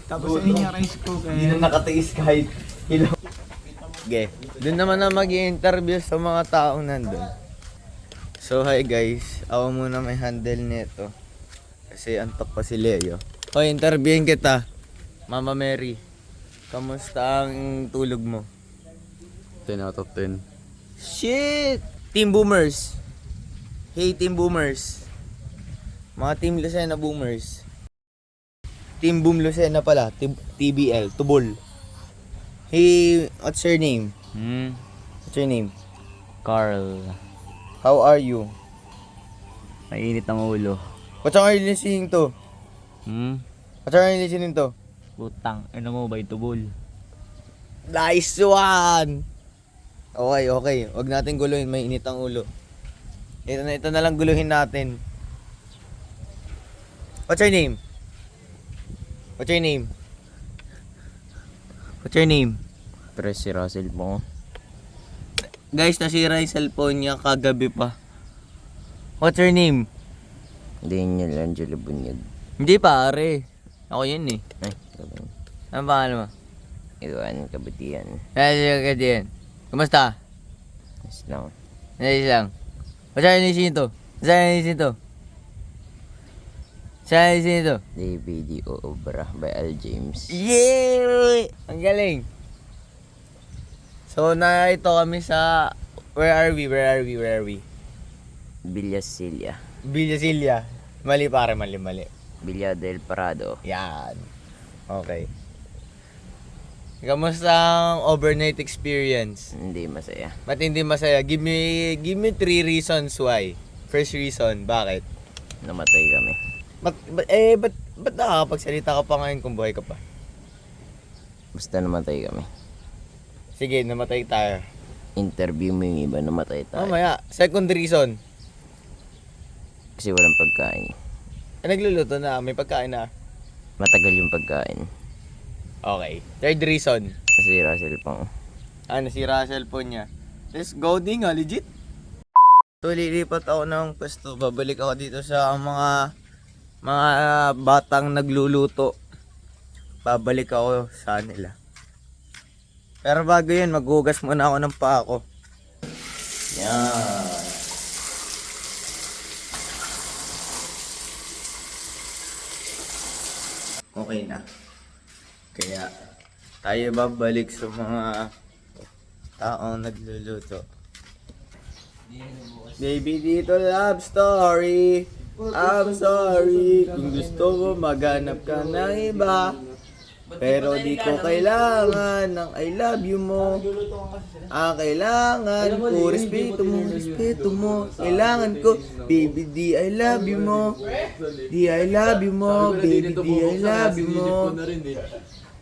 Tapos ayun yung rice cooker. hindi na nakatiis kahit kilo. Okay, dun naman na mag-i-interview sa mga taong nandun. So hi guys, ako muna may handle nito. Kasi antok pa si Leo. Hoy, interviewin kita. Mama Mary, kamusta ang tulog mo? 10 out of 10. Shit! Team Boomers. Hey Team Boomers. Mga Team Lucena Boomers. Team Boom Lucena pala, TBL, Tubol. Hey, what's your name? What's your name? Carl. How are you? Mainit ang ulo. What are you listening to? What are you listening to? Putang, ano mo ba itubol? Nice one! Okay. Huwag natin guluhin, may init ang ulo. Ito na lang guluhin natin. What's your name? What's your name? What's your name? Pre, si Russell mo. Guys, nasira yung cellphone niya kagabi pa. What's your name? Hindi niya Angelo Bunyag. Hindi pare. Ako yun eh. Ay, galing. Ano pangalan mo? Iwan, kabutihan. Yan. Kumusta? Yes lang. Nice lang. What's your name to? Saan to? DVD o Obra by Al James. Yeah! Ang galing. So, narito kami sa... Where are we? Villasilia. Villa Silia. Mali pare, mali. Villa del Prado. Yan. Okay. Kamusta ang overnight experience? Hindi masaya. Ba't hindi masaya? Give me 3 reasons why. First reason, bakit? Namatay kami. Ba't nakakapagsalita ka pa ngayon kung buhay ka pa? Basta namatay kami. Sige, namatay tayo. Interview mo yung iba, namatay tayo. Mamaya, second reason. Kasi walang pagkain. Nagluluto na, may pagkain na. Matagal yung pagkain. Okay. Third reason. Kasi Russell pang. Nasira ang cellphone niya. Let's go din nga, legit. So, lilipat ako ng pwesto. Babalik ako dito sa mga batang nagluluto. Babalik ako sa nila. Pero bago yun, maghugas muna ako ng paa ko. Yan. Okay na. Kaya tayo babalik sa mga taong nagluluto. Baby, dito love story. I'm sorry kung gusto mo maghanap ka ng iba. Pero di ko kailangan ng I love you mo. Kailangan ko respeto mo. Kailangan ko, baby, di I love you mo. Di I love you mo, baby, di I love you mo.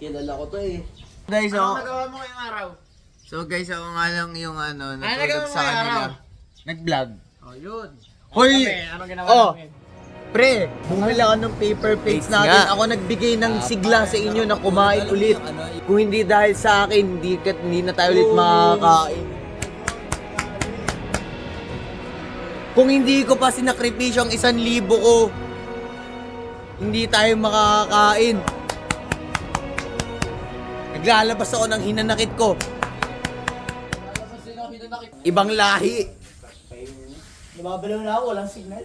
Kilala ko to eh. Guys, ako, Nagawa mo ngayong araw? so guys, ako nga lang yung nagawa natulog mo sa ngayong kanila. araw? Nag-vlog. Oh, yun. Hoy! Ano ginawa Oh! namin? Pre, bumili ako ng paper plates natin. nga. Ako nagbigay ng sigla sa inyo na kumain ulit. Kung hindi dahil sa akin, hindi na tayo ulit makakain. Kung hindi ko pa sinakripisyo ang 1,000 ko, hindi tayo makakain. Naglalabas ako ng hinanakit ko. Ibang lahi. Nababalaw na ako, walang signal.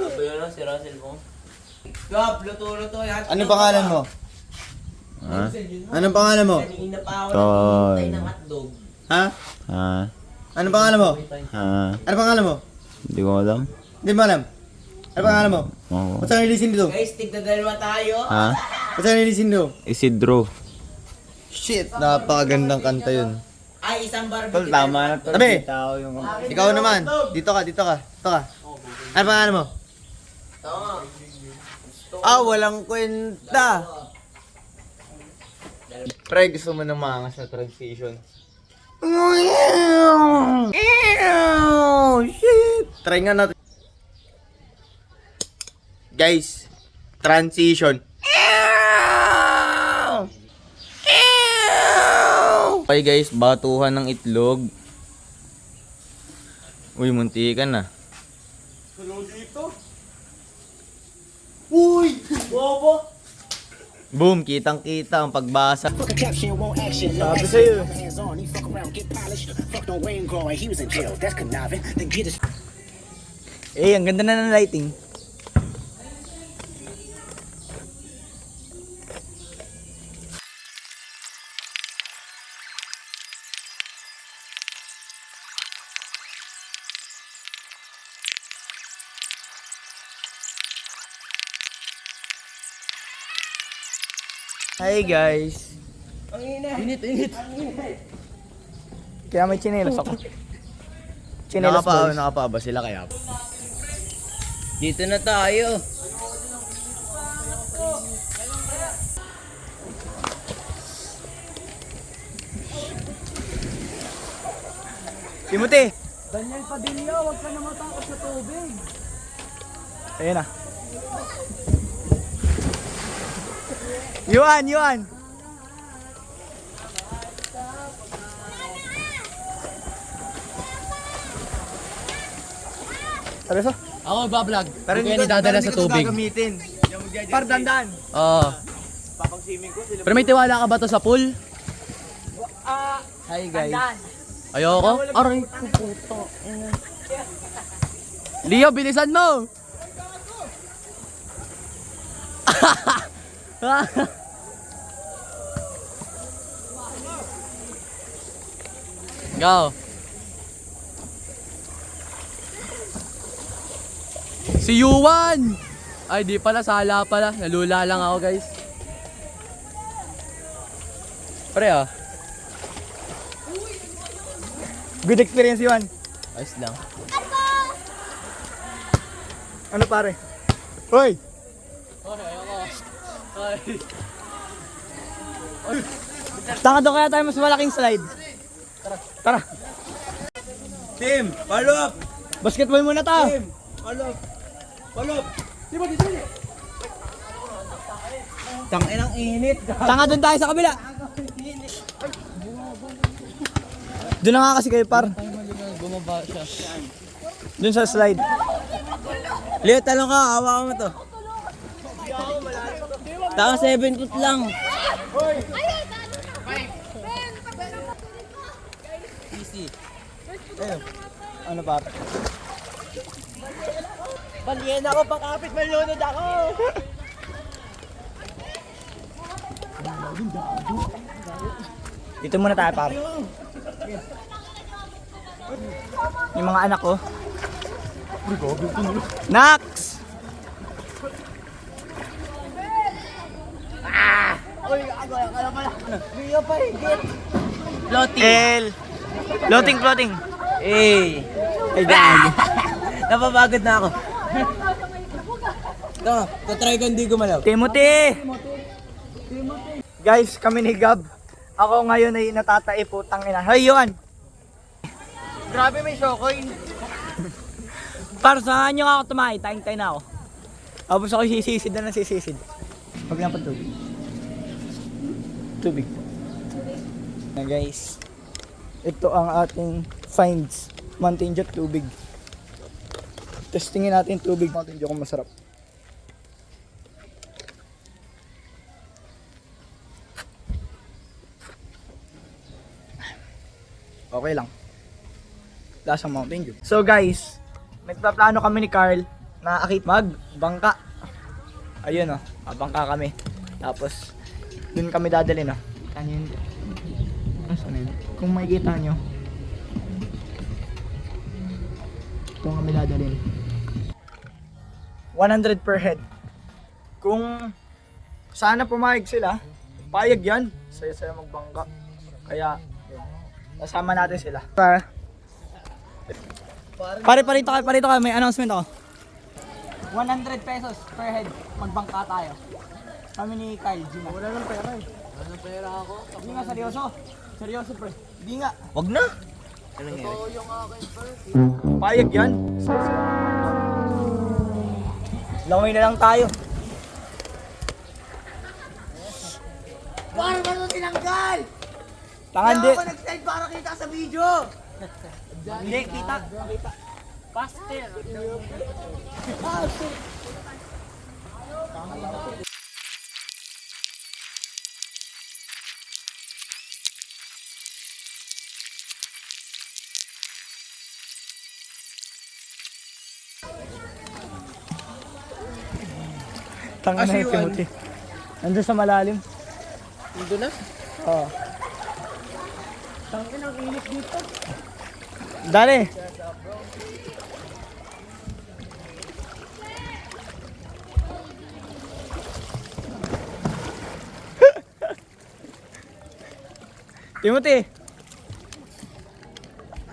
Aba yun si Russell mo. Gab, luto-luto yan. Anong pangalan mo? Ha? Anong pangalan mo? Kanina pa ako Toy. naghihintay ng hotdog. Ha? Ha? Anong pangalan mo? Ha? Anong pangalan mo? Hindi ko alam. Hindi mo alam? Anong pangalan mo? Oo. Ba't saan nilisin dito? Guys, tigda-dalawa tayo. Ha? Ba't saan nilisin dito? Isidro. Shit, napakagandang kanta yun. Ay, isang barbecue. na to. Tabi! Tao yung... Ikaw naman. Dito ka. Dito ka. Ano pangalan mo? Walang kwenta. Pre, gusto mo ng maangas na transition? Shit! Try nga natin. Guys, transition. Okay guys, batuhan ng itlog. Uy, munti ka na. Uy! Bobo! Boom, kitang-kita ang pagbasa. Sabi sa'yo. Eh, ang ganda na ng lighting. Hi guys. Init. Kaya may chinelas ako. Chinelas boys. Nakapa ba sila kaya? Dito na tayo. Timothy! Daniel Padilla, huwag ka na matakot sa tubig. Ayun na. Yuan! Seryoso? Ako magbablog. Pero hindi ko dadala sa tubig. Par dandan. Oo. Pero may tiwala ka ba to sa pool? Hi guys. Ayoko. Aray ko puto. Leo, bilisan mo! Go. Si Yuan! Ay, di pala. Sala pala. Nalula lang ako, guys. Pre, ah. Good experience Yuan. Ayos lang. Ano pare? Hoy! Tanga doon kaya tayo mas malaking slide. Tara. Team, follow up! Basketball muna tayo. Follow up! Tanginang init. Tanga doon tayo sa kabila. Doon na nga kasi kayo par. Bumaba siya. Doon sa slide. Leo, talong ka. Hawakan mo to. Taka 7 foot lang. Ano par? Paliyan ako, pakapit, malunod ako. Dito muna tayo par. Yung mga anak ko. Nax! Floating. L. Floating. Eh. Ay, dad. Napapagod na ako. Ito, tatry ko hindi gumalaw. Timothy! Guys, kami ni Gab. Ako ngayon ay natatae putang ina. Hoy, Yuan! Grabe may shokoy. Para saan nyo ako tumahay? Taing-tay na ako. Tapos ako sisisid na sisisid. Pag napan tubig. Tubig. Na guys. Ito ang ating finds. Mountain Dew tubig. Testingin natin tubig. Mountain Dew kung masarap. Okay lang. Lasang Mountain Dew. So guys, nagpaplano kami ni Carl na akit magbangka. Ayun oh, bangka kami. Tapos dun kami dadalhin oh. Ano yun? Nasaan yun? Kung makikita nyo, ito kami dadalhin. 100 per head. Kung sana pumayag sila, payag yan. Saya-saya magbangka. Kaya, yun. Nasama natin sila. Parito kayo. May announcement ako. 100 pesos per head. Magbangka tayo. Kami ni Kyle, Gina. Wala nang pera eh. Wala nang pera ako. Hindi nga, seryoso. Seryoso pre. Hindi nga. Wag na. Totoo yung akin pre. Payag yan. Langoy na lang tayo. Para ba ito tinanggal? Tangan di. Ako nag-send para kita sa video. Hindi, kita. Tangan na yung Timothy. Nandun sa malalim. Nandun na? Oo. Tangan ang init dito. Dali. Timothy.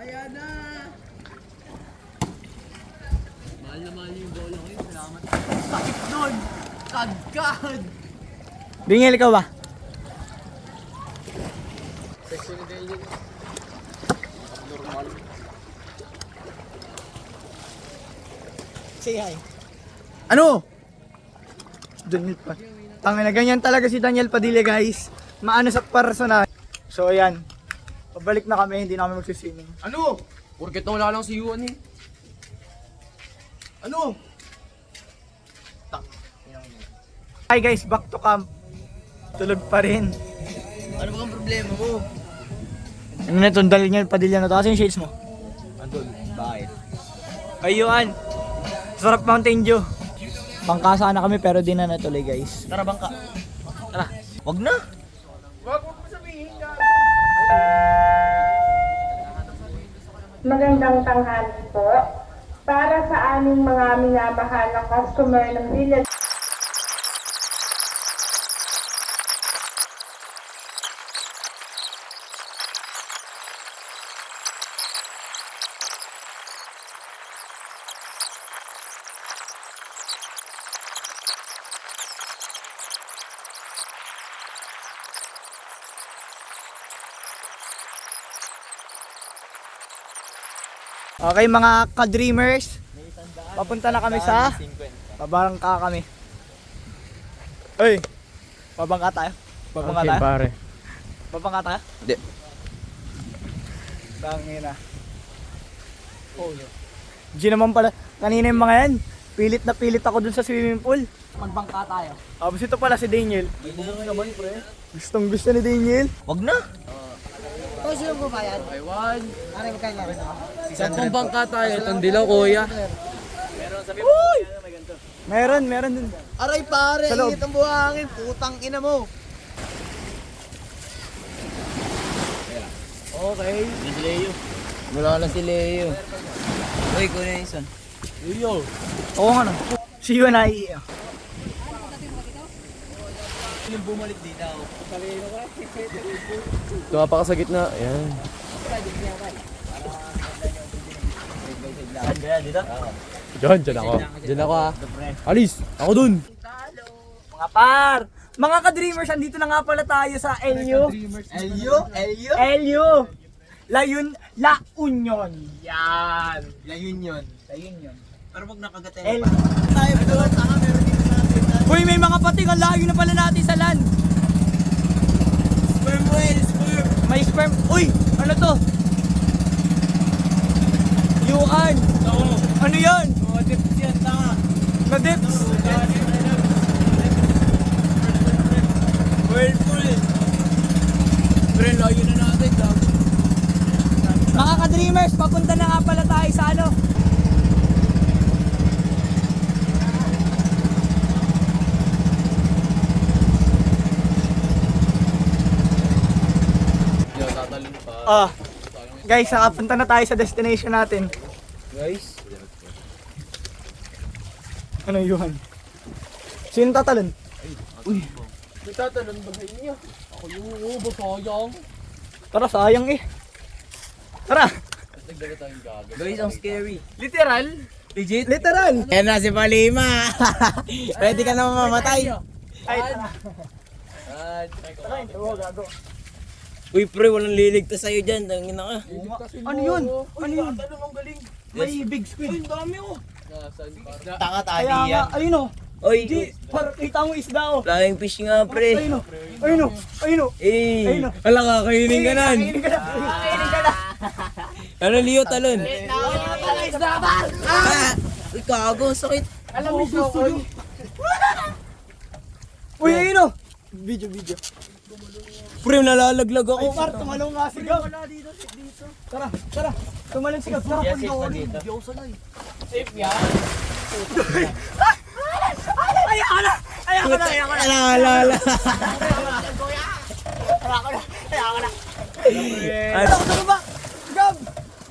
Ayan na. Mahal na mahal yung bola ko yun. Salamat. Sakit nun. Kagkad. Bingil ikaw ba? Say hi. Ano? Daniel pa. Tangina, ganyan talaga si Daniel Padilla guys. Maano sa personal. So ayan. Pabalik na kami, hindi na kami magsisining. Ano? Porket wala lang si Yuan eh. Ano? Hi guys, back to camp. Tulog pa rin. Ano ba ang problema mo? Ano na itong Daniel Padilla na to? Kasi yung shades mo? Andun. Bakit? Ayuan. Sarap Mountain Dew. Bangka sana kami pero di na natuloy guys. Tara bangka. Tara. Wag na. Magandang tanghali po. Para sa aming mga minamahal na customer ng Villa Okay mga ka-dreamers, papunta na kami sa babangka kami. Uy, babangka tayo? Babangka tayo? pare. Babangka tayo? Hindi. Tangina. Oh, yun. G naman pala, kanina yung mga yan, pilit na pilit ako dun sa swimming pool. Magbangka tayo. Tapos ito pala si Daniel. Gustong gusto ni Daniel. Wag na. Ito siya mo ba yan? Aywan. Ano ba kayo namin? Saan bangka tayo? Itong dilaw kuya. Meron dun. Aray pare, Sa loob. init ang buhangin. Putang ina mo. Okay. Wala na si Leo. Uy, kunin yung son. Oo nga no. See you and I. Tumapa ka sa gitna. Ayan. Saan kaya dito? Diyan ako. Diyan ako ah. Alis! Ako dun! Mga par! Mga ka-dreamers, andito na nga pala tayo sa LU. LU! La Union. Yan. Layun yun. La Union. Pero pag nakagatin L. tayo doon, meron dito Uy, may mga pating. Ang layo na pala natin sa land. Sperm whale, sperm. May sperm. Uy, ano to? Yuan. Ano yan? Dips yan, tanga. Na-dips. Whirlpool. Pre, layo na natin. Mga ka-dreamers, papunta na nga pala tayo sa ano. Guys, nakapunta na tayo sa destination natin. Guys. Ano yun? Sino tatalon? Natatalon ba sa inyo? Ako yung basayang. Tara, sayang eh. Tara! Guys, ang scary. Literal? Legit? Literal! Yan na si Palima. Ready ka na mamamatay? Ay, tara. Uy, pre, walang liligtas sa'yo dyan. Tangina ka. Ano yun? Ano yun? May big squid. Taka Kaya nga, ayun o. Oy, Parang kita mo isda o. flying fish nga, pre. Ayun o. Ayun o. Ayun o. Eh, Ayun, oh. wala ka, kainin ka nan. Kainin ka na. Kainin ka na. Ano, Leo, talon? Uy, kago, sakit. Alam mo gusto nyo. Uy, ayun o. Video. Pre, nalalaglag ako. Ay, par, tumalong nga si Gab. Wala dito. Tara. Tumalong si Gab. Tara, Hindi ako sanay. Safe yan. Ayoko na. Alala. Sa baba. Gab.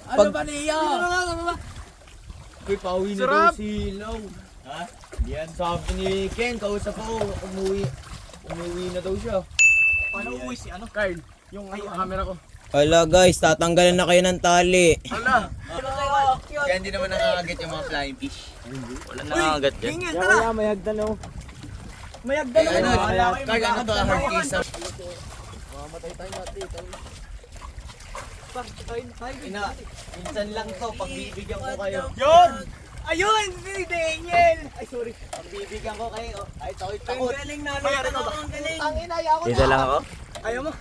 Ano ba niya? Sa baba. Uy, pauwi na daw si Law. Ha? Yan, sabi ni Ken, kausap ako, umuwi na daw siya. Paano uwi si ano? Carl. Yung camera ko. Hala guys, tatanggalan na kayo ng tali. Kaya hindi naman nangangagat yung mga flying fish. Wala nangangagat dyan. Tingin, tara. Mayagdan o. Mayagdan Ano, mo. Carl, ano to, hard case sa... Minsan lang to, pagbibigyan ko kayo. Yun! Ayun! Si Daniel! Ay, sorry. Pagbibigyan ko kayo. Ay, takot. Ang galing na. Mayroon ka ba? Ang inaya ko Dito lang ako. Ayaw mo?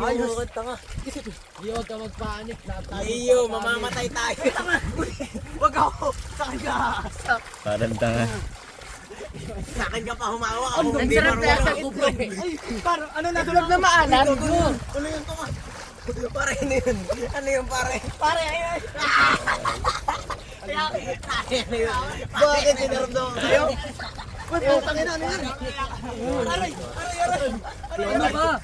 Ayos. Huwag ka magpanik. Iyo, mamamatay tayo. Wag ako! Sa akin ka! Parang tanga. Sa akin ka pa humawa. Ako Ang hindi sarap kaya sa marunong. kubre. Ay, parang ano na tulog na maalam? Ano yun to? Pare, ano yun? Ano yun, pare? Pare, ay. Bakit sinardo ko kayo? Ba't putang ina? Ano yan? Aray! Ano ba?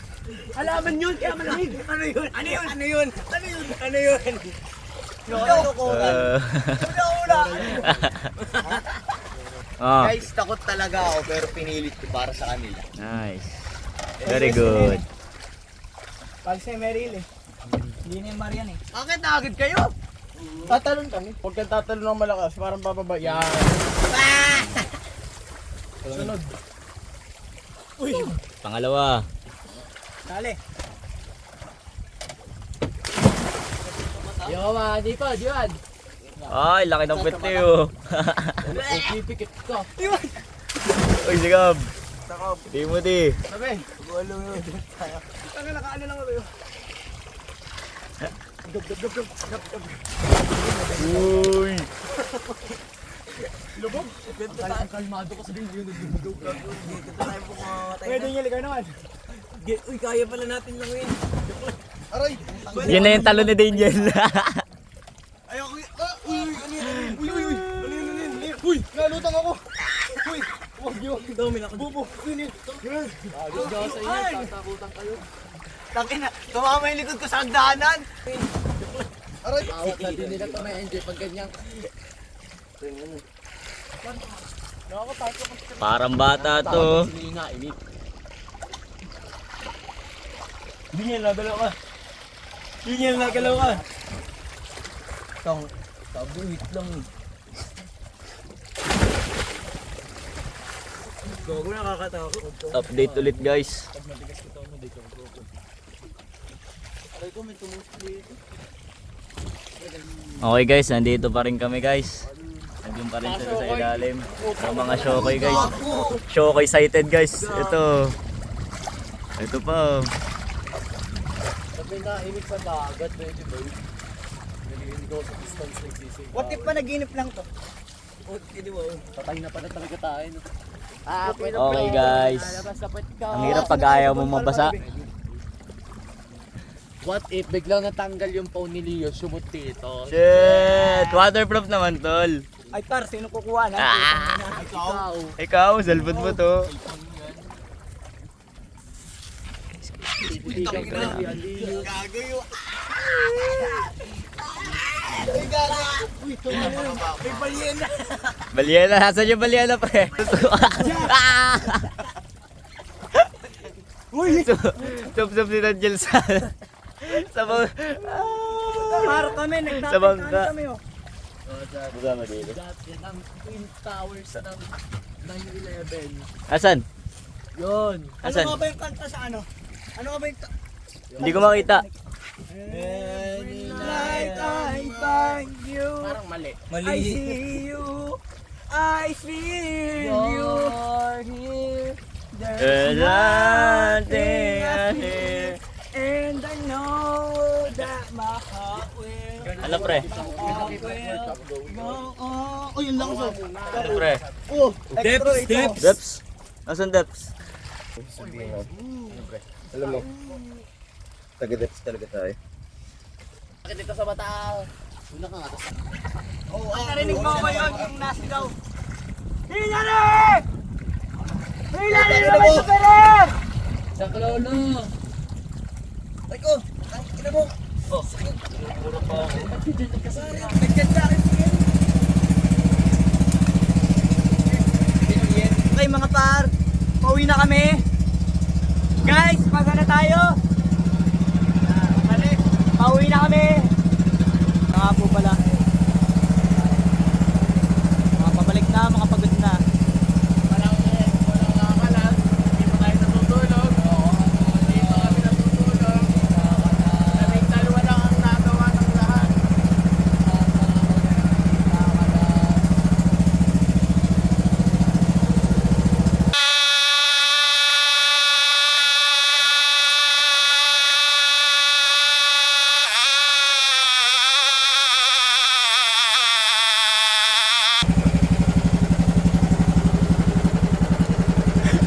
Alaman yun, kaya malamig. Ano yun? Ano yun? Ano yun? Ano yun? Ano yun? Ano ko? Una-una! Oh, Guys, takot talaga ako pero pinilit ko para sa kanila. nice. Very good. Pag si Meryl eh. Hindi na yung Marian eh. Bakit nakagad kayo? Tatalon kami. Huwag kang tatalon ng malakas, parang bababa. Yan. Sunod. Uy! Pangalawa. Dali. Yo, di pa, Juan. Ay, laki ng pete oh. Pipikit ka. Uy, sigab. Timothy. Sabi. Tanga nakaano lang ako. Uy. Kalmado ka sa video. Pwede niya ligaw naman. Uy, kaya pala natin lang yun. Yan na yung talo ni Daniel. Ayoko. Uy! Ano yun? Uy! Ano yun? Uy! Nalutang ako! Uy! Huwag yun! Dami na Bubo! Yun yun! Diyan sa inyo, tatakutan kayo. Tangin na, tumama yung likod ko sa hagdanan. Awat na din nila ito may enjoy pag ganyan. Parang bata to. Sina, ini. Dingil, nagalaw ka. Dingil, nagalaw ka. Tabuhit lang. Gago, nakakatakot. Update ulit guys. Okay guys, nandito pa rin kami guys. Nandun pa rin sila sa ilalim. Sa mga Shokoy guys. Shokoy sighted guys. Ito. Ito pa. Sabi na, imig sa dagat, pwede ba yun? Nalilig ako sa distance nagsisig. What if pa naginip lang to? Patay na pala talaga tayo. No? Okay guys. Ang hirap pag ayaw mo mabasa. What if biglang natanggal yung phone ni Leo, sumut dito? Shit! Waterproof naman tol. Ay par, sino kukuha na? Ikaw, cellphone mo to. Balyena, nasan yung balyena pre? Uy! Chop-chop si Nangel sa bang... Par kami, Sa bangka. nagtatantan kami oh. Kasama dito. Yan ang Twin Towers ng 9/11. Asan? Yun. Ano Asan? nga ba yung kanta sa ano? Ano nga ba yung... Hindi ko makita. Any night I find you, Parang mali. I see you, I feel you. You're here. There's nothing I hear. And I know that my heart will Ano pre? go on. Oh, yun lang so. Ano pre? Oh, extra ito. Deps? Asan Deps? Alam mo, taga-depths talaga tayo. Bakit dito sa mata? Una ka nga. Ay, narinig mo ba yun yung nasigaw? Hilary! Hilary naman sa pera! Sa kalolo. Ay ko, ang ina mo. Oh, puro pa ako. Nagkat sa akin siya. Okay mga par, pauwi na kami. Guys, pasa na tayo. Pauwi na kami. Nga po pala. Mga pabalik na, mga pagod na. Walang nakakalas. Hindi pa tayo natutulog. Hindi pa kami natutulog. Kaming dalawa lang ang nagawa ng lahat.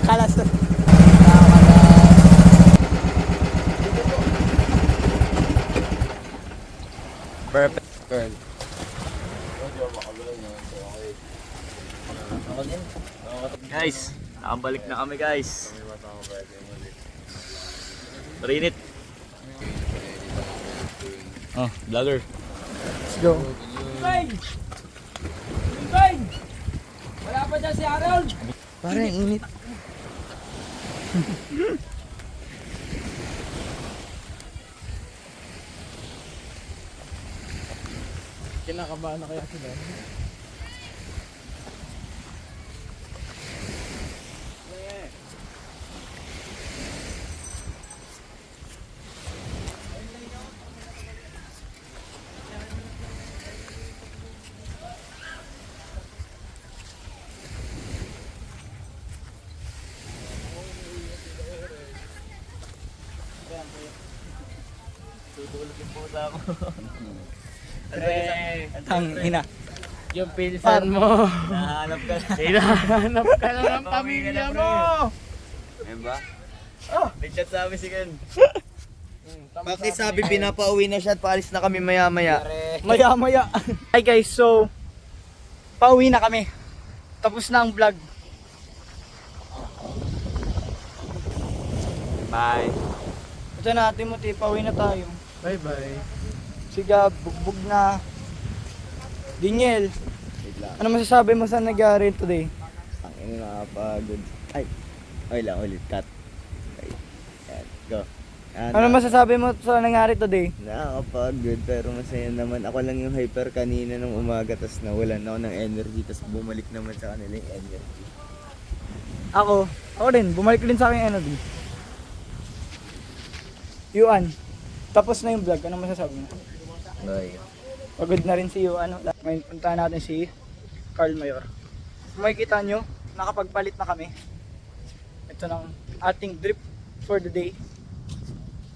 Kalas to. Perfect. Girl. Guys, nakabalik na kami guys. Marinit. Oh, vlogger. Let's go. Wala pa dyan si Harold. Parang init. Kinakabahan na kaya sila. Tutulog yung pusa ko. Ang ina. Yung pinsan mo. Nahanap ka na. Hinahanap ka na ng pamilya mo. Diba? May chat sa amin si Ken. Bakit sabi pinapauwi na siya at paalis na kami maya-maya? Maya-maya. Hi guys, so pauwi na kami. Tapos na ang vlog. Bye. Ito na, Timothy, pauwi na tayo. Bye-bye. Si Gab, bugbog na. Daniel, ano masasabi mo sa nangyari today? Ang ina nakapagod. Ay, okay lang, ulit, cut. Okay, yan, go. Ano masasabi mo sa nangyari today? Nakakapagod pero masaya naman. Ako lang yung hyper kanina nung umaga tas nawalan ako ng energy tas bumalik naman sa kanila yung energy. Ako din, bumalik din sa akin energy. Yuan, tapos na yung vlog, ano masasabi mo? Okay. Pagod na rin si Yuan. Ngayon puntahan natin si Carl Mayor. Kung makikita nyo, nakapagpalit na kami. Ito ng ating drip for the day.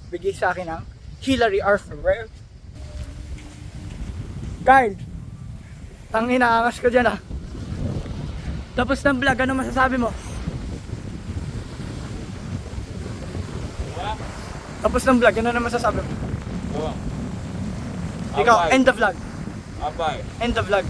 Bigay sa akin ng Hillary Arthur. Carl, tangina, angas ko dyan ah. Tapos ng vlog, ano masasabi mo? Tapos ng vlog, ano na masasabi mo? Ikaw, end the vlog. End the vlog.